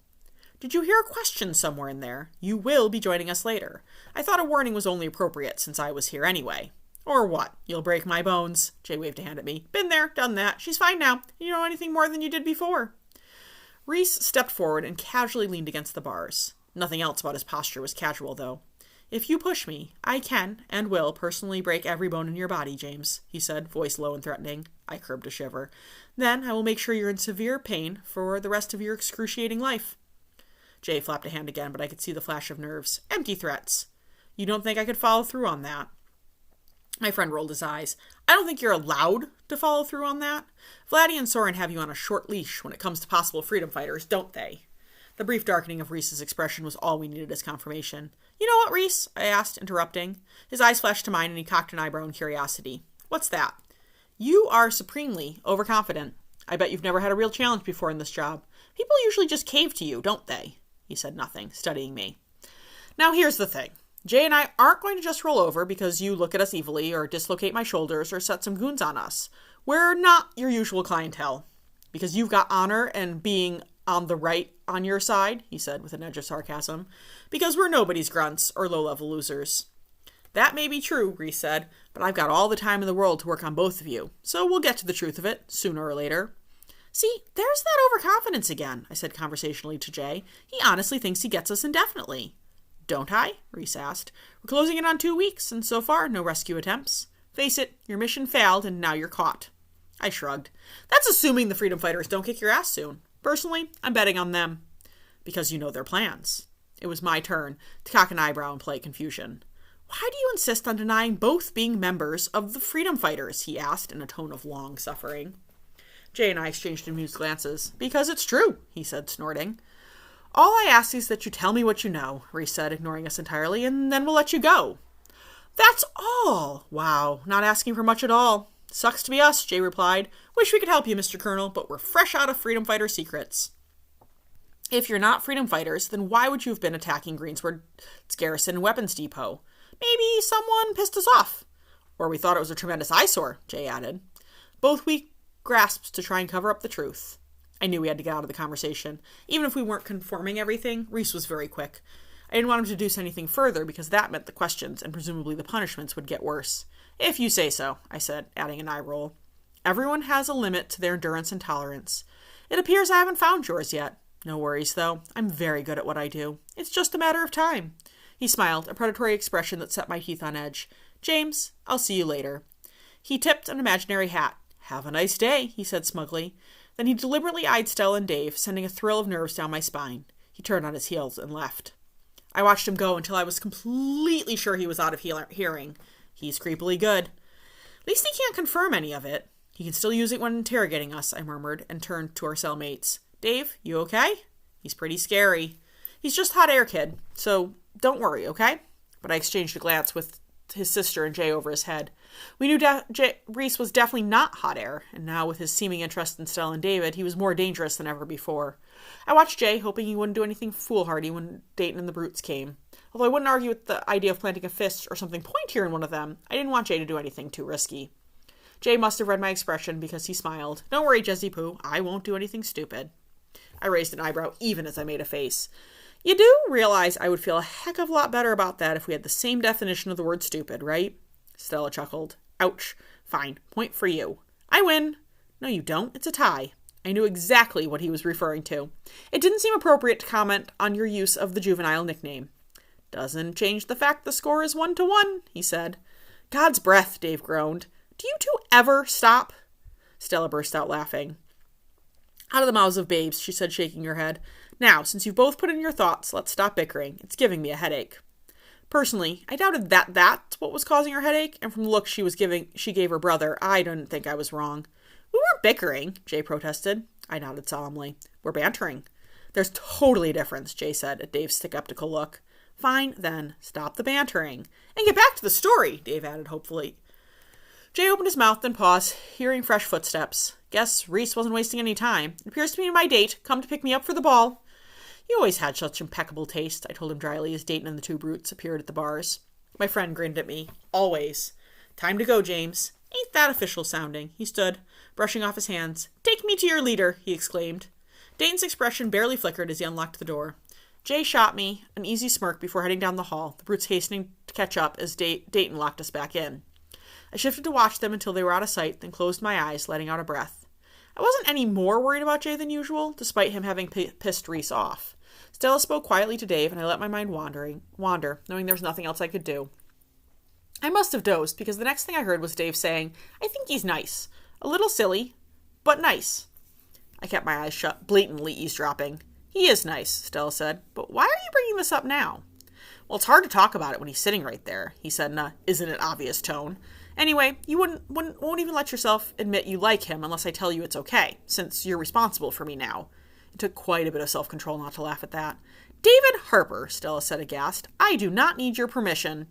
Did you hear a question somewhere in there? You will be joining us later. I thought a warning was only appropriate since I was here anyway. Or what? You'll break my bones. Jay waved a hand at me. Been there, done that. She's fine now. You know anything more than you did before. Rees stepped forward and casually leaned against the bars. Nothing else about his posture was casual, though. If you push me, I can and will personally break every bone in your body, James, he said, voice low and threatening. I curbed a shiver. Then I will make sure you're in severe pain for the rest of your excruciating life. Jay flapped a hand again, but I could see the flash of nerves. Empty threats. You don't think I could follow through on that? My friend rolled his eyes. I don't think you're allowed to follow through on that. Vladdy and Sorin have you on a short leash when it comes to possible freedom fighters, don't they? The brief darkening of Rees's expression was all we needed as confirmation. You know what, Rees? I asked, interrupting. His eyes flashed to mine, and he cocked an eyebrow in curiosity. What's that? You are supremely overconfident. I bet you've never had a real challenge before in this job. People usually just cave to you, don't they? He said nothing, studying me. Now here's the thing. Jay and I aren't going to just roll over because you look at us evilly or dislocate my shoulders or set some goons on us. We're not your usual clientele. Because you've got honor and being on the right on your side, he said with an edge of sarcasm. Because we're nobody's grunts or low-level losers. That may be true, Rees said, but I've got all the time in the world to work on both of you. So we'll get to the truth of it, sooner or later. See, there's that overconfidence again, I said conversationally to Jay. He honestly thinks he gets us indefinitely. Don't I? Rees asked. We're closing in on 2 weeks, and so far, no rescue attempts. Face it, your mission failed, and now you're caught. I shrugged. That's assuming the freedom fighters don't kick your ass soon. Personally, I'm betting on them. Because you know their plans. It was my turn to cock an eyebrow and play confusion. Why do you insist on denying both being members of the freedom fighters? He asked in a tone of long suffering. Jay and I exchanged amused glances. Because it's true, he said, snorting. All I ask is that you tell me what you know, Rees said, ignoring us entirely, and then we'll let you go. That's all! Wow, not asking for much at all. Sucks to be us, Jay replied. Wish we could help you, Mr. Colonel, but we're fresh out of freedom fighter secrets. If you're not freedom fighters, then why would you have been attacking Greensward's garrison and weapons depot? Maybe someone pissed us off. Or we thought it was a tremendous eyesore, Jay added. Both weak grasps to try and cover up the truth. I knew we had to get out of the conversation. Even if we weren't confirming everything, Rees was very quick. I didn't want him to deduce anything further because that meant the questions and presumably the punishments would get worse. If you say so, I said, adding an eye roll. Everyone has a limit to their endurance and tolerance. It appears I haven't found yours yet. No worries, though. I'm very good at what I do. It's just a matter of time. He smiled, a predatory expression that set my teeth on edge. James, I'll see you later. He tipped an imaginary hat. Have a nice day, he said smugly. Then he deliberately eyed Stella and Dave, sending a thrill of nerves down my spine. He turned on his heels and left. I watched him go until I was completely sure he was out of hearing. He's creepily good. At least he can't confirm any of it. He can still use it when interrogating us, I murmured, and turned to our cellmates. Dave, you okay? He's pretty scary. He's just hot air, kid, so don't worry, okay? But I exchanged a glance with his sister and Jay over his head. We knew Rees was definitely not hot air, and now with his seeming interest in Stella and David, he was more dangerous than ever before. I watched Jay, hoping he wouldn't do anything foolhardy when Dayton and the brutes came. Although I wouldn't argue with the idea of planting a fist or something pointier in one of them, I didn't want Jay to do anything too risky. Jay must have read my expression because he smiled. Don't worry, Jessie Pooh, I won't do anything stupid. I raised an eyebrow even as I made a face. You do realize I would feel a heck of a lot better about that if we had the same definition of the word stupid, right? Stella chuckled. Ouch. Fine. Point for you. I win. No, you don't. It's a tie. I knew exactly what he was referring to. It didn't seem appropriate to comment on your use of the juvenile nickname. Doesn't change the fact the score is 1-1, he said. God's breath, Dave groaned. Do you two ever stop? Stella burst out laughing. Out of the mouths of babes, she said, shaking her head. Now, since you've both put in your thoughts, let's stop bickering. It's giving me a headache. Personally, I doubted that that's what was causing her headache, and from the look she gave her brother, I didn't think I was wrong. We weren't bickering, Jay protested. I nodded solemnly. We're bantering. There's totally a difference, Jay said at Dave's skeptical look. Fine, then, stop the bantering. And get back to the story, Dave added hopefully. Jay opened his mouth, then paused, hearing fresh footsteps. Guess Rees wasn't wasting any time. It appears to be my date, come to pick me up for the ball. You always had such impeccable taste, I told him dryly as Dayton and the two brutes appeared at the bars. My friend grinned at me. Always. Time to go, James. Ain't that official sounding? He stood, brushing off his hands. Take me to your leader, he exclaimed. Dayton's expression barely flickered as he unlocked the door. Jay shot me an easy smirk before heading down the hall, the brutes hastening to catch up as Dayton locked us back in. I shifted to watch them until they were out of sight, then closed my eyes, letting out a breath. I wasn't any more worried about Jay than usual, despite him having pissed Rees off. Stella spoke quietly to Dave, and I let my mind wander, knowing there was nothing else I could do. I must have dozed, because the next thing I heard was Dave saying, "I think he's nice. A little silly, but nice." I kept my eyes shut, blatantly eavesdropping. "He is nice," Stella said, "but why are you bringing this up now?" "Well, it's hard to talk about it when he's sitting right there," he said in a isn't-it-obvious tone. "Anyway, you won't even let yourself admit you like him unless I tell you it's okay, since you're responsible for me now." It took quite a bit of self-control not to laugh at that. "David Harper," Stella said aghast, "I do not need your permission."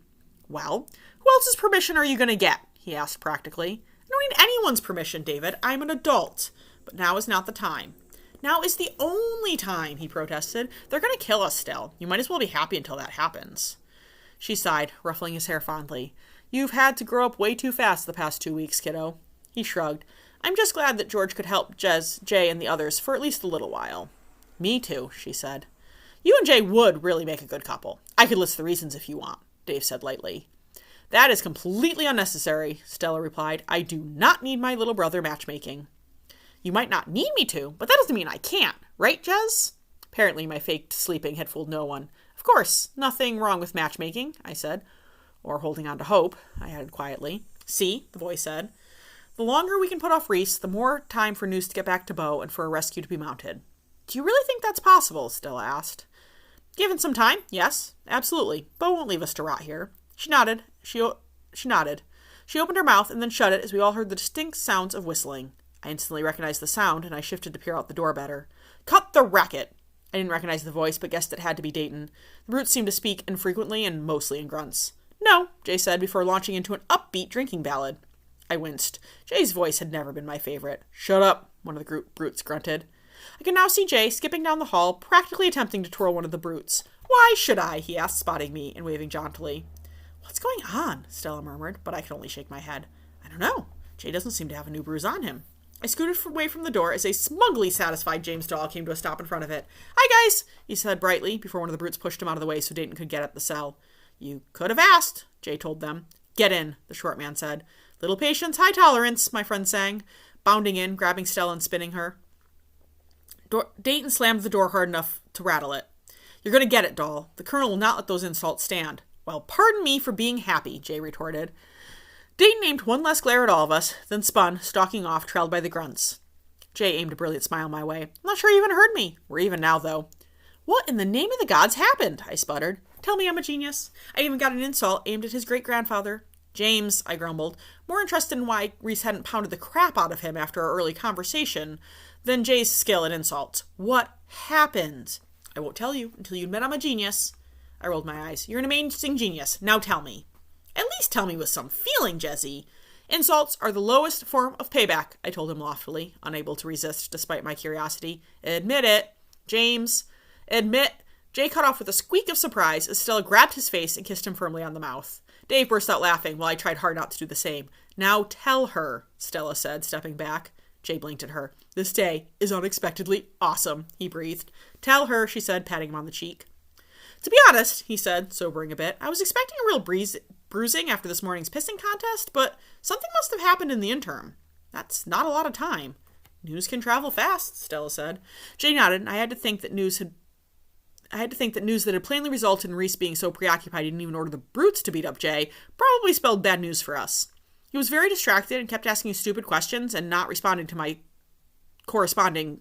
"Well, who else's permission are you going to get?" he asked practically. "I don't need anyone's permission, David. I'm an adult. But now is not the time." "Now is the only time," he protested. "They're going to kill us still. You might as well be happy until that happens." She sighed, ruffling his hair fondly. "You've had to grow up way too fast the past 2 weeks, kiddo." He shrugged. "I'm just glad that George could help Jay, and the others for at least a little while." "Me too," she said. "You and Jay would really make a good couple. I could list the reasons if you want," Dave said lightly. "That is completely unnecessary," Stella replied. "I do not need my little brother matchmaking." "You might not need me to, but that doesn't mean I can't. Right, Jez?" Apparently my faked sleeping had fooled no one. "Of course, nothing wrong with matchmaking," I said. "Or holding on to hope," I added quietly. "See," the boy said. "The longer we can put off Rees, the more time for news to get back to Bo and for a rescue to be mounted." "Do you really think that's possible?" Stella asked. "Given some time, yes, absolutely. Bo won't leave us to rot here." She nodded. She nodded. She opened her mouth and then shut it as we all heard the distinct sounds of whistling. I instantly recognized the sound, and I shifted to peer out the door better. "Cut the racket!" I didn't recognize the voice, but guessed it had to be Dayton. The brutes seemed to speak infrequently and mostly in grunts. "No," Jay said before launching into an upbeat drinking ballad. I winced. Jay's voice had never been my favorite. "Shut up," one of the brutes grunted. I could now see Jay skipping down the hall, practically attempting to twirl one of the brutes. "Why should I?" he asked, spotting me and waving jauntily. "What's going on?" Stella murmured, but I could only shake my head. "I don't know. Jay doesn't seem to have a new bruise on him." I scooted away from the door as a smugly satisfied James doll came to a stop in front of it. "Hi, guys," he said brightly, before one of the brutes pushed him out of the way so Dayton could get at the cell. "You could have asked," Jay told them. "Get in," the short man said. "Little patience, high tolerance," my friend sang, bounding in, grabbing Stella and spinning her. Dayton slammed the door hard enough to rattle it. "You're going to get it, doll. The colonel will not let those insults stand." "Well, pardon me for being happy," Jay retorted. Dayton aimed one last glare at all of us, then spun, stalking off, trailed by the grunts. Jay aimed a brilliant smile my way. "I'm not sure you even heard me." "We're even now, though." "What in the name of the gods happened?" I sputtered. "Tell me I'm a genius." I even got an insult aimed at his great-grandfather. "James," I grumbled, more interested in why Rees hadn't pounded the crap out of him after our early conversation than Jay's skill at insults. "What happened?" "I won't tell you until you admit I'm a genius." I rolled my eyes. "You're an amazing genius. Now tell me." "At least tell me with some feeling, Jesse." "Insults are the lowest form of payback," I told him loftily, unable to resist despite my curiosity. "Admit it." "James." "Admit." Jay cut off with a squeak of surprise as Stella grabbed his face and kissed him firmly on the mouth. Dave burst out laughing while I tried hard not to do the same. "Now tell her," Stella said, stepping back. Jay blinked at her. "This day is unexpectedly awesome," he breathed. "Tell her," she said, patting him on the cheek. "To be honest," he said, sobering a bit, "I was expecting a real bruising after this morning's pissing contest, but something must have happened in the interim. That's not a lot of time." "News can travel fast," Stella said. Jay nodded, and I had to think that news that had plainly resulted in Rees being so preoccupied he didn't even order the brutes to beat up Jay probably spelled bad news for us. He was very distracted and kept asking stupid questions and not responding to my corresponding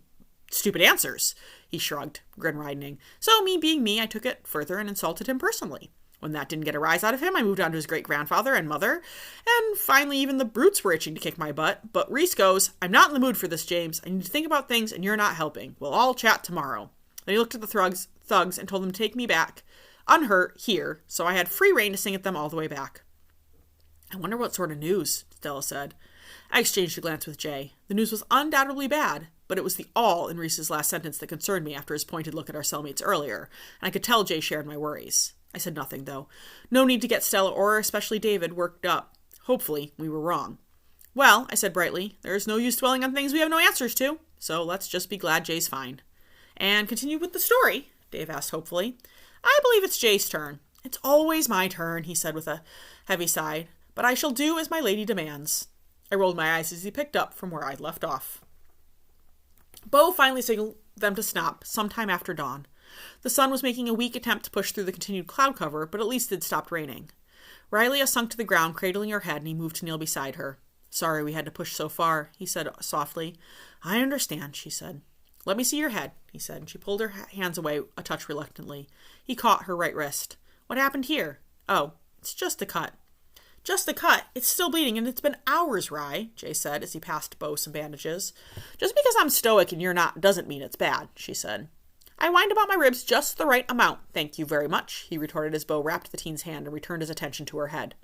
stupid answers. He shrugged, grin widening. So, me being me, I took it further and insulted him personally. When that didn't get a rise out of him, I moved on to his great-grandfather and mother, and finally even the brutes were itching to kick my butt. But Rees goes, "I'm not in the mood for this, James. I need to think about things, and you're not helping. We'll all chat tomorrow." Then he looked at the thugs and told them to take me back, unhurt, here, so I had free rein to sing at them all the way back. "I wonder what sort of news," Stella said. I exchanged a glance with Jay. The news was undoubtedly bad, but it was the all in Rees's last sentence that concerned me after his pointed look at our cellmates earlier, and I could tell Jay shared my worries. I said nothing, though. No need to get Stella or especially David worked up. Hopefully, we were wrong. "Well," I said brightly, "there's no use dwelling on things we have no answers to, so let's just be glad Jay's fine." "And continue with the story?" Dave asked hopefully. "I believe it's Jay's turn." "It's always my turn," he said with a heavy sigh, "but I shall do as my lady demands." I rolled my eyes as he picked up from where I'd left off. Bo finally signaled them to stop sometime after dawn. The sun was making a weak attempt to push through the continued cloud cover, but at least it stopped raining. Rylia sunk to the ground, cradling her head, and he moved to kneel beside her. "Sorry we had to push so far," he said softly. "I understand," she said. "Let me see your head," he said, and she pulled her hands away a touch reluctantly. He caught her right wrist. "What happened here?" "Oh, it's just a cut." "Just a cut? It's still bleeding, and it's been hours, Rye," Jay said as he passed Bo some bandages. "Just because I'm stoic and you're not doesn't mean it's bad," she said. "I whined about my ribs just the right amount, thank you very much," he retorted as Bo wrapped the teen's hand and returned his attention to her head.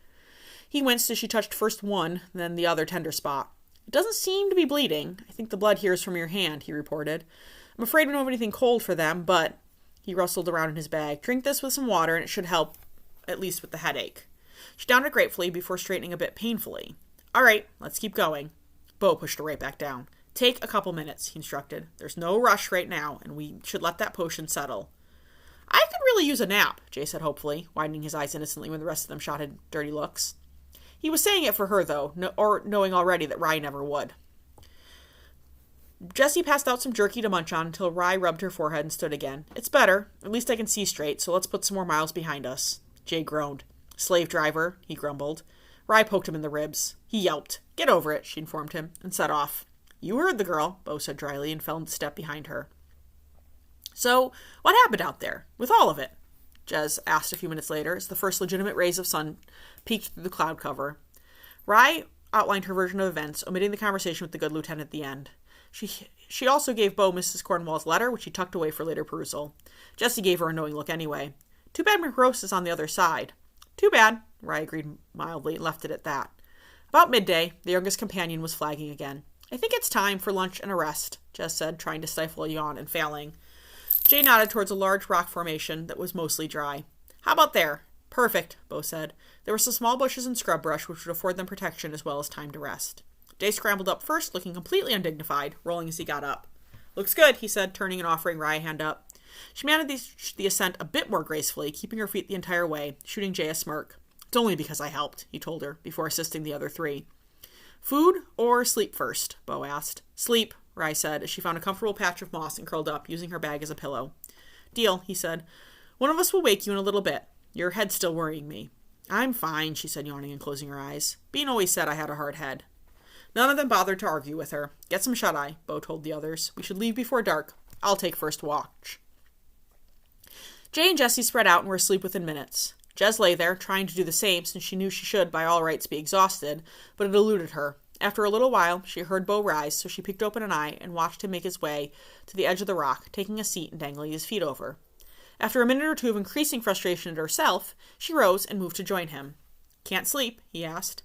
He winced as she touched first one, then the other tender spot. "It doesn't seem to be bleeding. I think the blood here is from your hand," he reported. "I'm afraid we don't have anything cold for them, but—" He rustled around in his bag. "Drink this with some water and it should help, at least with the headache." She downed it gratefully before straightening a bit painfully. "All right, let's keep going." Bo pushed her right back down. "Take a couple minutes," he instructed. "There's no rush right now, and we should let that potion settle." "I could really use a nap," Jay said hopefully, widening his eyes innocently when the rest of them shot him dirty looks. He was saying it for her, though, or knowing already that Rye never would. Jessie passed out some jerky to munch on until Rye rubbed her forehead and stood again. "It's better. At least I can see straight, so let's put some more miles behind us." Jay groaned. "Slave driver," he grumbled. Rye poked him in the ribs. He yelped. "Get over it," she informed him, and set off. "You heard the girl," Bo said dryly, and fell into step behind her. "So, what happened out there, with all of it?" Jez asked a few minutes later, as the first legitimate rays of sun peeked through the cloud cover. Rye outlined her version of events, omitting the conversation with the good lieutenant at the end. She also gave Bo Mrs. Cornwall's letter, which he tucked away for later perusal. Jessie gave her a knowing look anyway. "Too bad McRose is on the other side." "Too bad," Rye agreed mildly and left it at that. About midday, the youngest companion was flagging again. "I think it's time for lunch and a rest," Jess said, trying to stifle a yawn and failing. Jay nodded towards a large rock formation that was mostly dry. "How about there?" "Perfect," Bo said. There were some small bushes and scrub brush which would afford them protection as well as time to rest. Jay scrambled up first, looking completely undignified, rolling as he got up. "Looks good," he said, turning and offering Rye a hand up. She managed the ascent a bit more gracefully, keeping her feet the entire way, shooting Jay a smirk. "It's only because I helped," he told her, before assisting the other three. "Food or sleep first?" Bo asked. "Sleep," Rye said, as she found a comfortable patch of moss and curled up, using her bag as a pillow. "Deal," he said. "One of us will wake you in a little bit. Your head's still worrying me." "I'm fine," she said, yawning and closing her eyes. Bean always said I had a hard head. None of them bothered to argue with her. "Get some shut-eye," Bo told the others. "We should leave before dark. I'll take first watch." Jay and Jessie spread out and were asleep within minutes. Jez lay there, trying to do the same since she knew she should by all rights be exhausted, but it eluded her. After a little while, she heard Bo rise, so she peeked open an eye and watched him make his way to the edge of the rock, taking a seat and dangling his feet over. After a minute or two of increasing frustration at herself, she rose and moved to join him. "Can't sleep?" he asked.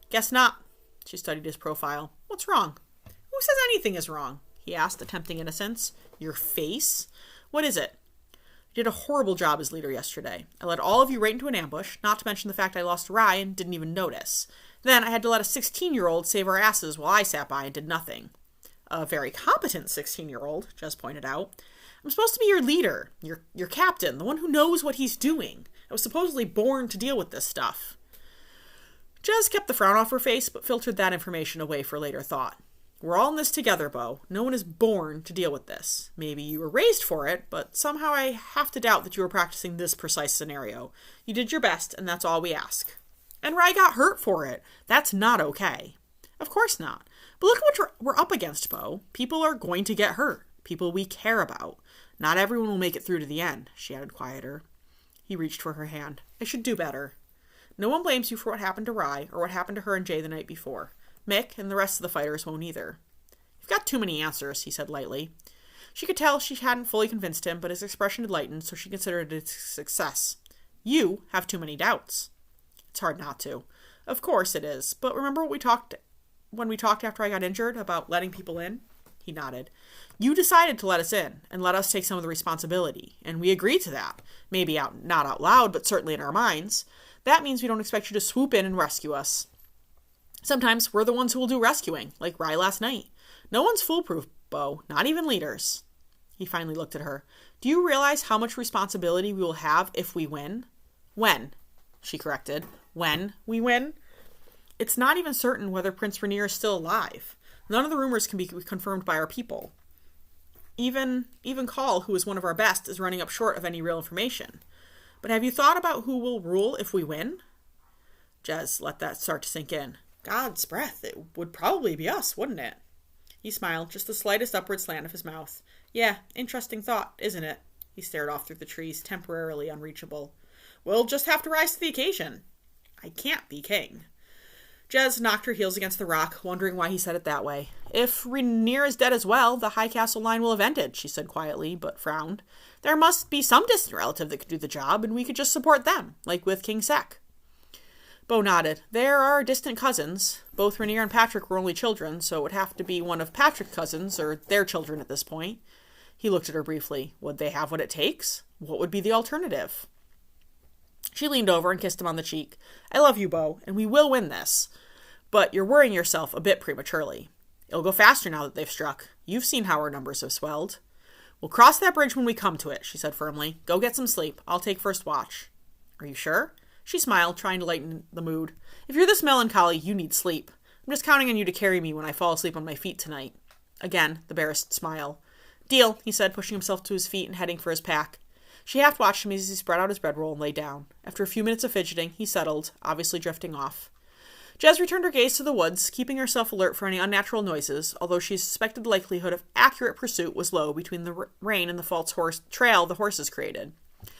"Guess not." She studied his profile. "What's wrong?" "Who says anything is wrong?" he asked, attempting innocence. "Your face? What is it?" "I did a horrible job as leader yesterday. I led all of you right into an ambush, not to mention the fact I lost Rye and didn't even notice. Then I had to let a 16-year-old save our asses while I sat by and did nothing." "A very competent 16-year-old, Jess pointed out. "I'm supposed to be your leader, your captain, the one who knows what he's doing. I was supposedly born to deal with this stuff." Jez kept the frown off her face, but filtered that information away for later thought. "We're all in this together, Bo. No one is born to deal with this. Maybe you were raised for it, but somehow I have to doubt that you were practicing this precise scenario. You did your best, and that's all we ask." "And Rye got hurt for it. That's not okay." "Of course not. But look at what we're up against, Bo. People are going to get hurt. People we care about. Not everyone will make it through to the end," she added quieter. He reached for her hand. "I should do better. No one blames you for what happened to Rye or what happened to her and Jay the night before. Mick and the rest of the fighters won't either." "You've got too many answers," he said lightly. She could tell she hadn't fully convinced him, but his expression had lightened, so she considered it a success. "You have too many doubts." "It's hard not to." "Of course it is. But remember when we talked after I got injured about letting people in?" He nodded. "You decided to let us in and let us take some of the responsibility, and we agreed to that. Maybe not out loud, but certainly in our minds. That means we don't expect you to swoop in and rescue us. Sometimes we're the ones who will do rescuing, like Rye last night. No one's foolproof, Bo, not even leaders." He finally looked at her. "Do you realize how much responsibility we will have if we win?" "When," she corrected. "When we win? It's not even certain whether Prince Rainier is still alive. None of the rumors can be confirmed by our people." Even Call, who is one of our best, is running up short of any real information. But have you thought about who will rule if we win? Jez let that start to sink in. God's breath, it would probably be us, wouldn't it? He smiled, just the slightest upward slant of his mouth. Yeah, interesting thought, isn't it? He stared off through the trees, temporarily unreachable. We'll just have to rise to the occasion. I can't be king. Jez knocked her heels against the rock, wondering why he said it that way. If Rainier is dead as well, the High Castle line will have ended, she said quietly, but frowned. There must be some distant relative that could do the job, and we could just support them, like with King Sek. Bo nodded. There are distant cousins. Both Rainier and Patrick were only children, so it would have to be one of Patrick's cousins, or their children at this point. He looked at her briefly. Would they have what it takes? What would be the alternative? She leaned over and kissed him on the cheek. I love you, Bo, and we will win this. But you're worrying yourself a bit prematurely. It'll go faster now that they've struck. You've seen how our numbers have swelled. We'll cross that bridge when we come to it, she said firmly. Go get some sleep. I'll take first watch. Are you sure? She smiled, trying to lighten the mood. If you're this melancholy, you need sleep. I'm just counting on you to carry me when I fall asleep on my feet tonight. Again, the barest smile. Deal, he said, pushing himself to his feet and heading for his pack. She half watched him as he spread out his bedroll and lay down. After a few minutes of fidgeting, he settled, obviously drifting off. Jez returned her gaze to the woods, keeping herself alert for any unnatural noises, although she suspected the likelihood of accurate pursuit was low between the rain and the false trail the horses created.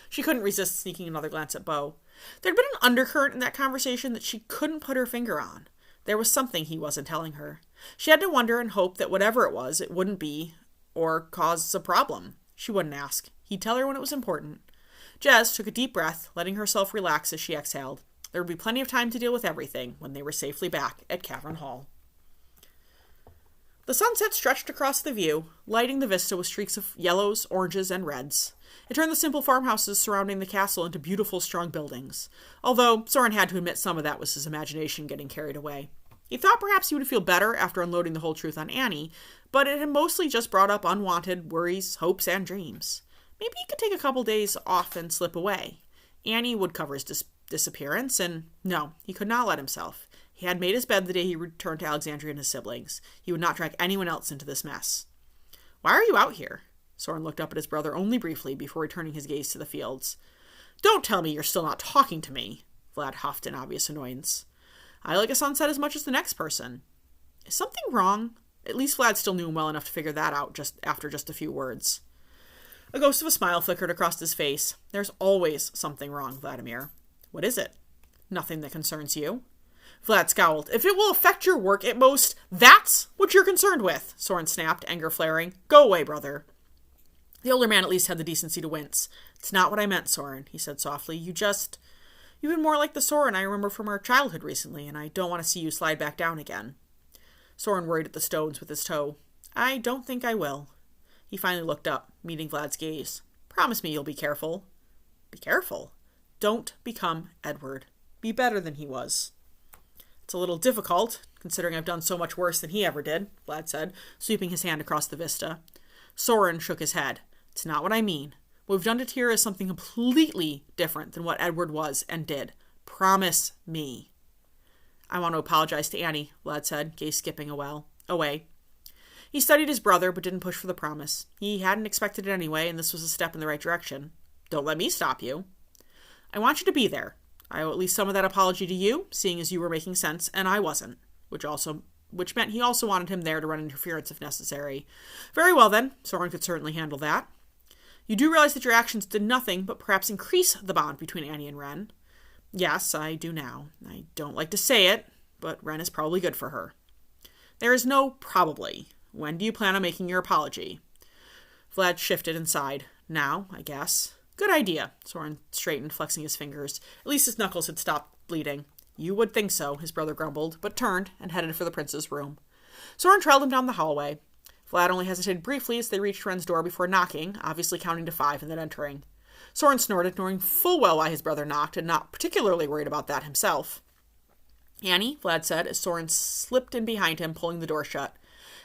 She couldn't resist sneaking another glance at Bo. There'd been an undercurrent in that conversation that she couldn't put her finger on. There was something he wasn't telling her. She had to wonder and hope that whatever it was, it wouldn't be or cause a problem. She wouldn't ask. He'd tell her when it was important. Jez took a deep breath, letting herself relax as she exhaled. There would be plenty of time to deal with everything when they were safely back at Cavern Hall. The sunset stretched across the view, lighting the vista with streaks of yellows, oranges, and reds. It turned the simple farmhouses surrounding the castle into beautiful, strong buildings, although Sorin had to admit some of that was his imagination getting carried away. He thought perhaps he would feel better after unloading the whole truth on Annie, but it had mostly just brought up unwanted worries, hopes, and dreams. Maybe he could take a couple days off and slip away. Annie would cover his disappearance, and no, he could not let himself. He had made his bed the day he returned to Alexandria and his siblings. He would not drag anyone else into this mess. Why are you out here? Sorin looked up at his brother only briefly before returning his gaze to the fields. Don't tell me you're still not talking to me, Vlad huffed in obvious annoyance. I like a sunset as much as the next person. Is something wrong? At least Vlad still knew him well enough to figure that out after just a few words. A ghost of a smile flickered across his face. There's always something wrong, Vladimir. What is it? Nothing that concerns you. Vlad scowled. If it will affect your work at most, that's what you're concerned with, Sorin snapped, anger flaring. Go away, brother. The older man at least had the decency to wince. It's not what I meant, Sorin, he said softly. You've been more like the Sorin I remember from our childhood recently, and I don't want to see you slide back down again. Sorin worried at the stones with his toe. I don't think I will. He finally looked up, meeting Vlad's gaze. Promise me you'll be careful. Be careful? Don't become Edward. Be better than he was. It's a little difficult, considering I've done so much worse than he ever did, Vlad said, sweeping his hand across the vista. Sorin shook his head. It's not what I mean. What we've done to Tira is something completely different than what Edward was and did. Promise me. I want to apologize to Annie, Vlad said, gaze skipping away. He studied his brother, but didn't push for the promise. He hadn't expected it anyway, and this was a step in the right direction. Don't let me stop you. I want you to be there. I owe at least some of that apology to you, seeing as you were making sense, and I wasn't, which meant he also wanted him there to run interference if necessary. Very well, then. Sorin could certainly handle that. You do realize that your actions did nothing but perhaps increase the bond between Annie and Ren. Yes, I do now. I don't like to say it, but Ren is probably good for her. There is no probably. When do you plan on making your apology? Vlad shifted and sighed. Now, I guess. Good idea, Sorin straightened, flexing his fingers. At least his knuckles had stopped bleeding. You would think so, his brother grumbled, but turned and headed for the prince's room. Sorin trailed him down the hallway. Vlad only hesitated briefly as they reached Ren's door before knocking, obviously counting to 5 and then entering. Sorin snorted, knowing full well why his brother knocked, and not particularly worried about that himself. Annie, Vlad said, as Sorin slipped in behind him, pulling the door shut.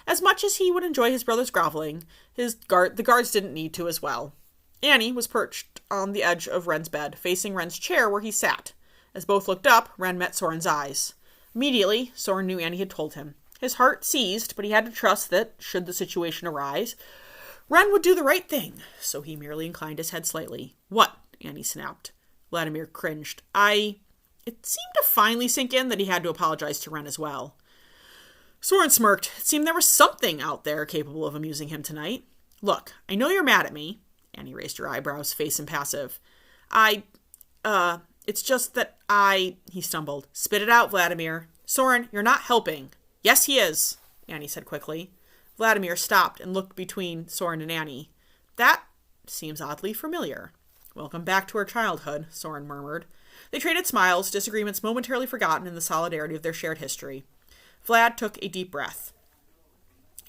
As much as he would enjoy his brother's groveling, the guards didn't need to as well. Annie was perched on the edge of Ren's bed, facing Ren's chair where he sat. As both looked up, Ren met Sorin's eyes. Immediately, Sorin knew Annie had told him. His heart seized, but he had to trust that, should the situation arise, Ren would do the right thing, so he merely inclined his head slightly. What? Annie snapped. Vladimir cringed. It seemed to finally sink in that he had to apologize to Ren as well. Sorin smirked. It seemed there was something out there capable of amusing him tonight. Look, I know you're mad at me. Annie raised her eyebrows, face impassive. It's just that he stumbled. Spit it out, Vladimir. Sorin, you're not helping. Yes, he is, Annie said quickly. Vladimir stopped and looked between Sorin and Annie. That seems oddly familiar. Welcome back to our childhood, Sorin murmured. They traded smiles, disagreements momentarily forgotten in the solidarity of their shared history. Vlad took a deep breath.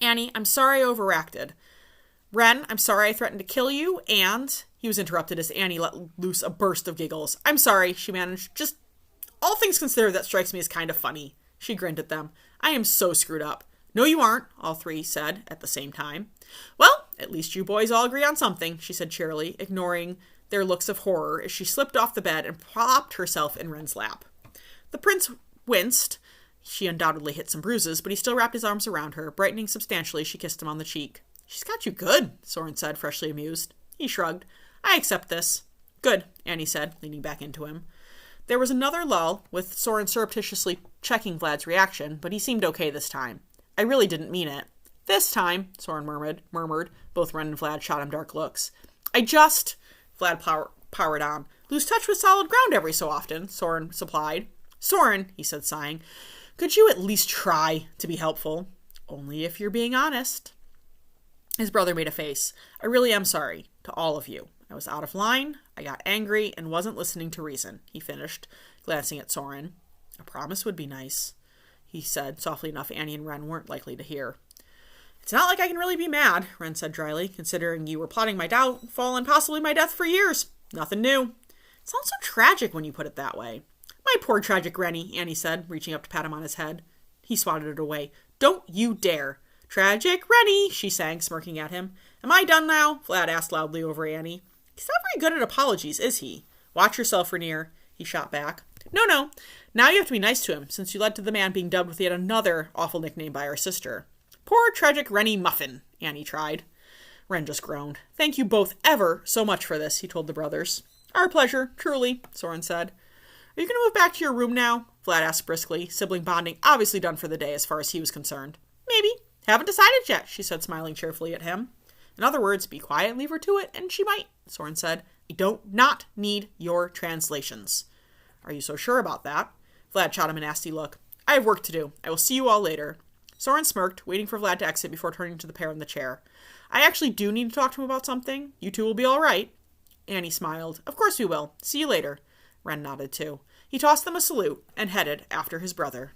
Annie, I'm sorry I overreacted. Ren, I'm sorry I threatened to kill you, and... He was interrupted as Annie let loose a burst of giggles. I'm sorry, she managed. Just, all things considered, that strikes me as kind of funny. She grinned at them. I am so screwed up. No, you aren't, all three said at the same time. Well, at least you boys all agree on something, she said cheerily, ignoring their looks of horror as she slipped off the bed and plopped herself in Ren's lap. The prince winced. She undoubtedly hit some bruises, but he still wrapped his arms around her, brightening substantially. She kissed him on the cheek. She's got you good, Sorin said, freshly amused. He shrugged. I accept this. Good, Annie said, leaning back into him. There was another lull, with Sorin surreptitiously checking Vlad's reaction, but he seemed okay this time. I really didn't mean it. This time, Sorin murmured. Both Ren and Vlad shot him dark looks. Vlad powered on. Lose touch with solid ground every so often, Sorin supplied. Sorin, he said, sighing, could you at least try to be helpful? Only if you're being honest. His brother made a face. I really am sorry. To all of you. I was out of line, I got angry, and wasn't listening to reason, he finished, glancing at Sorin. A promise would be nice, he said, softly enough Annie and Ren weren't likely to hear. It's not like I can really be mad, Ren said dryly, considering you were plotting my downfall and possibly my death for years. Nothing new. It sounds so tragic when you put it that way. My poor tragic Rennie, Annie said, reaching up to pat him on his head. He swatted it away. Don't you dare. Tragic Rennie, she sang, smirking at him. Am I done now? Vlad asked loudly over Annie. He's not very good at apologies, is he? Watch yourself, Rainier, he shot back. No. Now you have to be nice to him, since you led to the man being dubbed with yet another awful nickname by our sister. Poor tragic Rennie Muffin, Annie tried. Ren just groaned. Thank you both ever so much for this, he told the brothers. Our pleasure, truly, Sorin said. Are you going to move back to your room now? Vlad asked briskly, sibling bonding obviously done for the day as far as he was concerned. Maybe. Haven't decided yet, she said, smiling cheerfully at him. In other words, be quiet and leave her to it, and she might, Sorin said. I don't not need your translations. Are you so sure about that? Vlad shot him a nasty look. I have work to do. I will see you all later. Sorin smirked, waiting for Vlad to exit before turning to the pair in the chair. I actually do need to talk to him about something. You two will be all right. Annie smiled. Of course we will. See you later. Ren nodded too. He tossed them a salute and headed after his brother.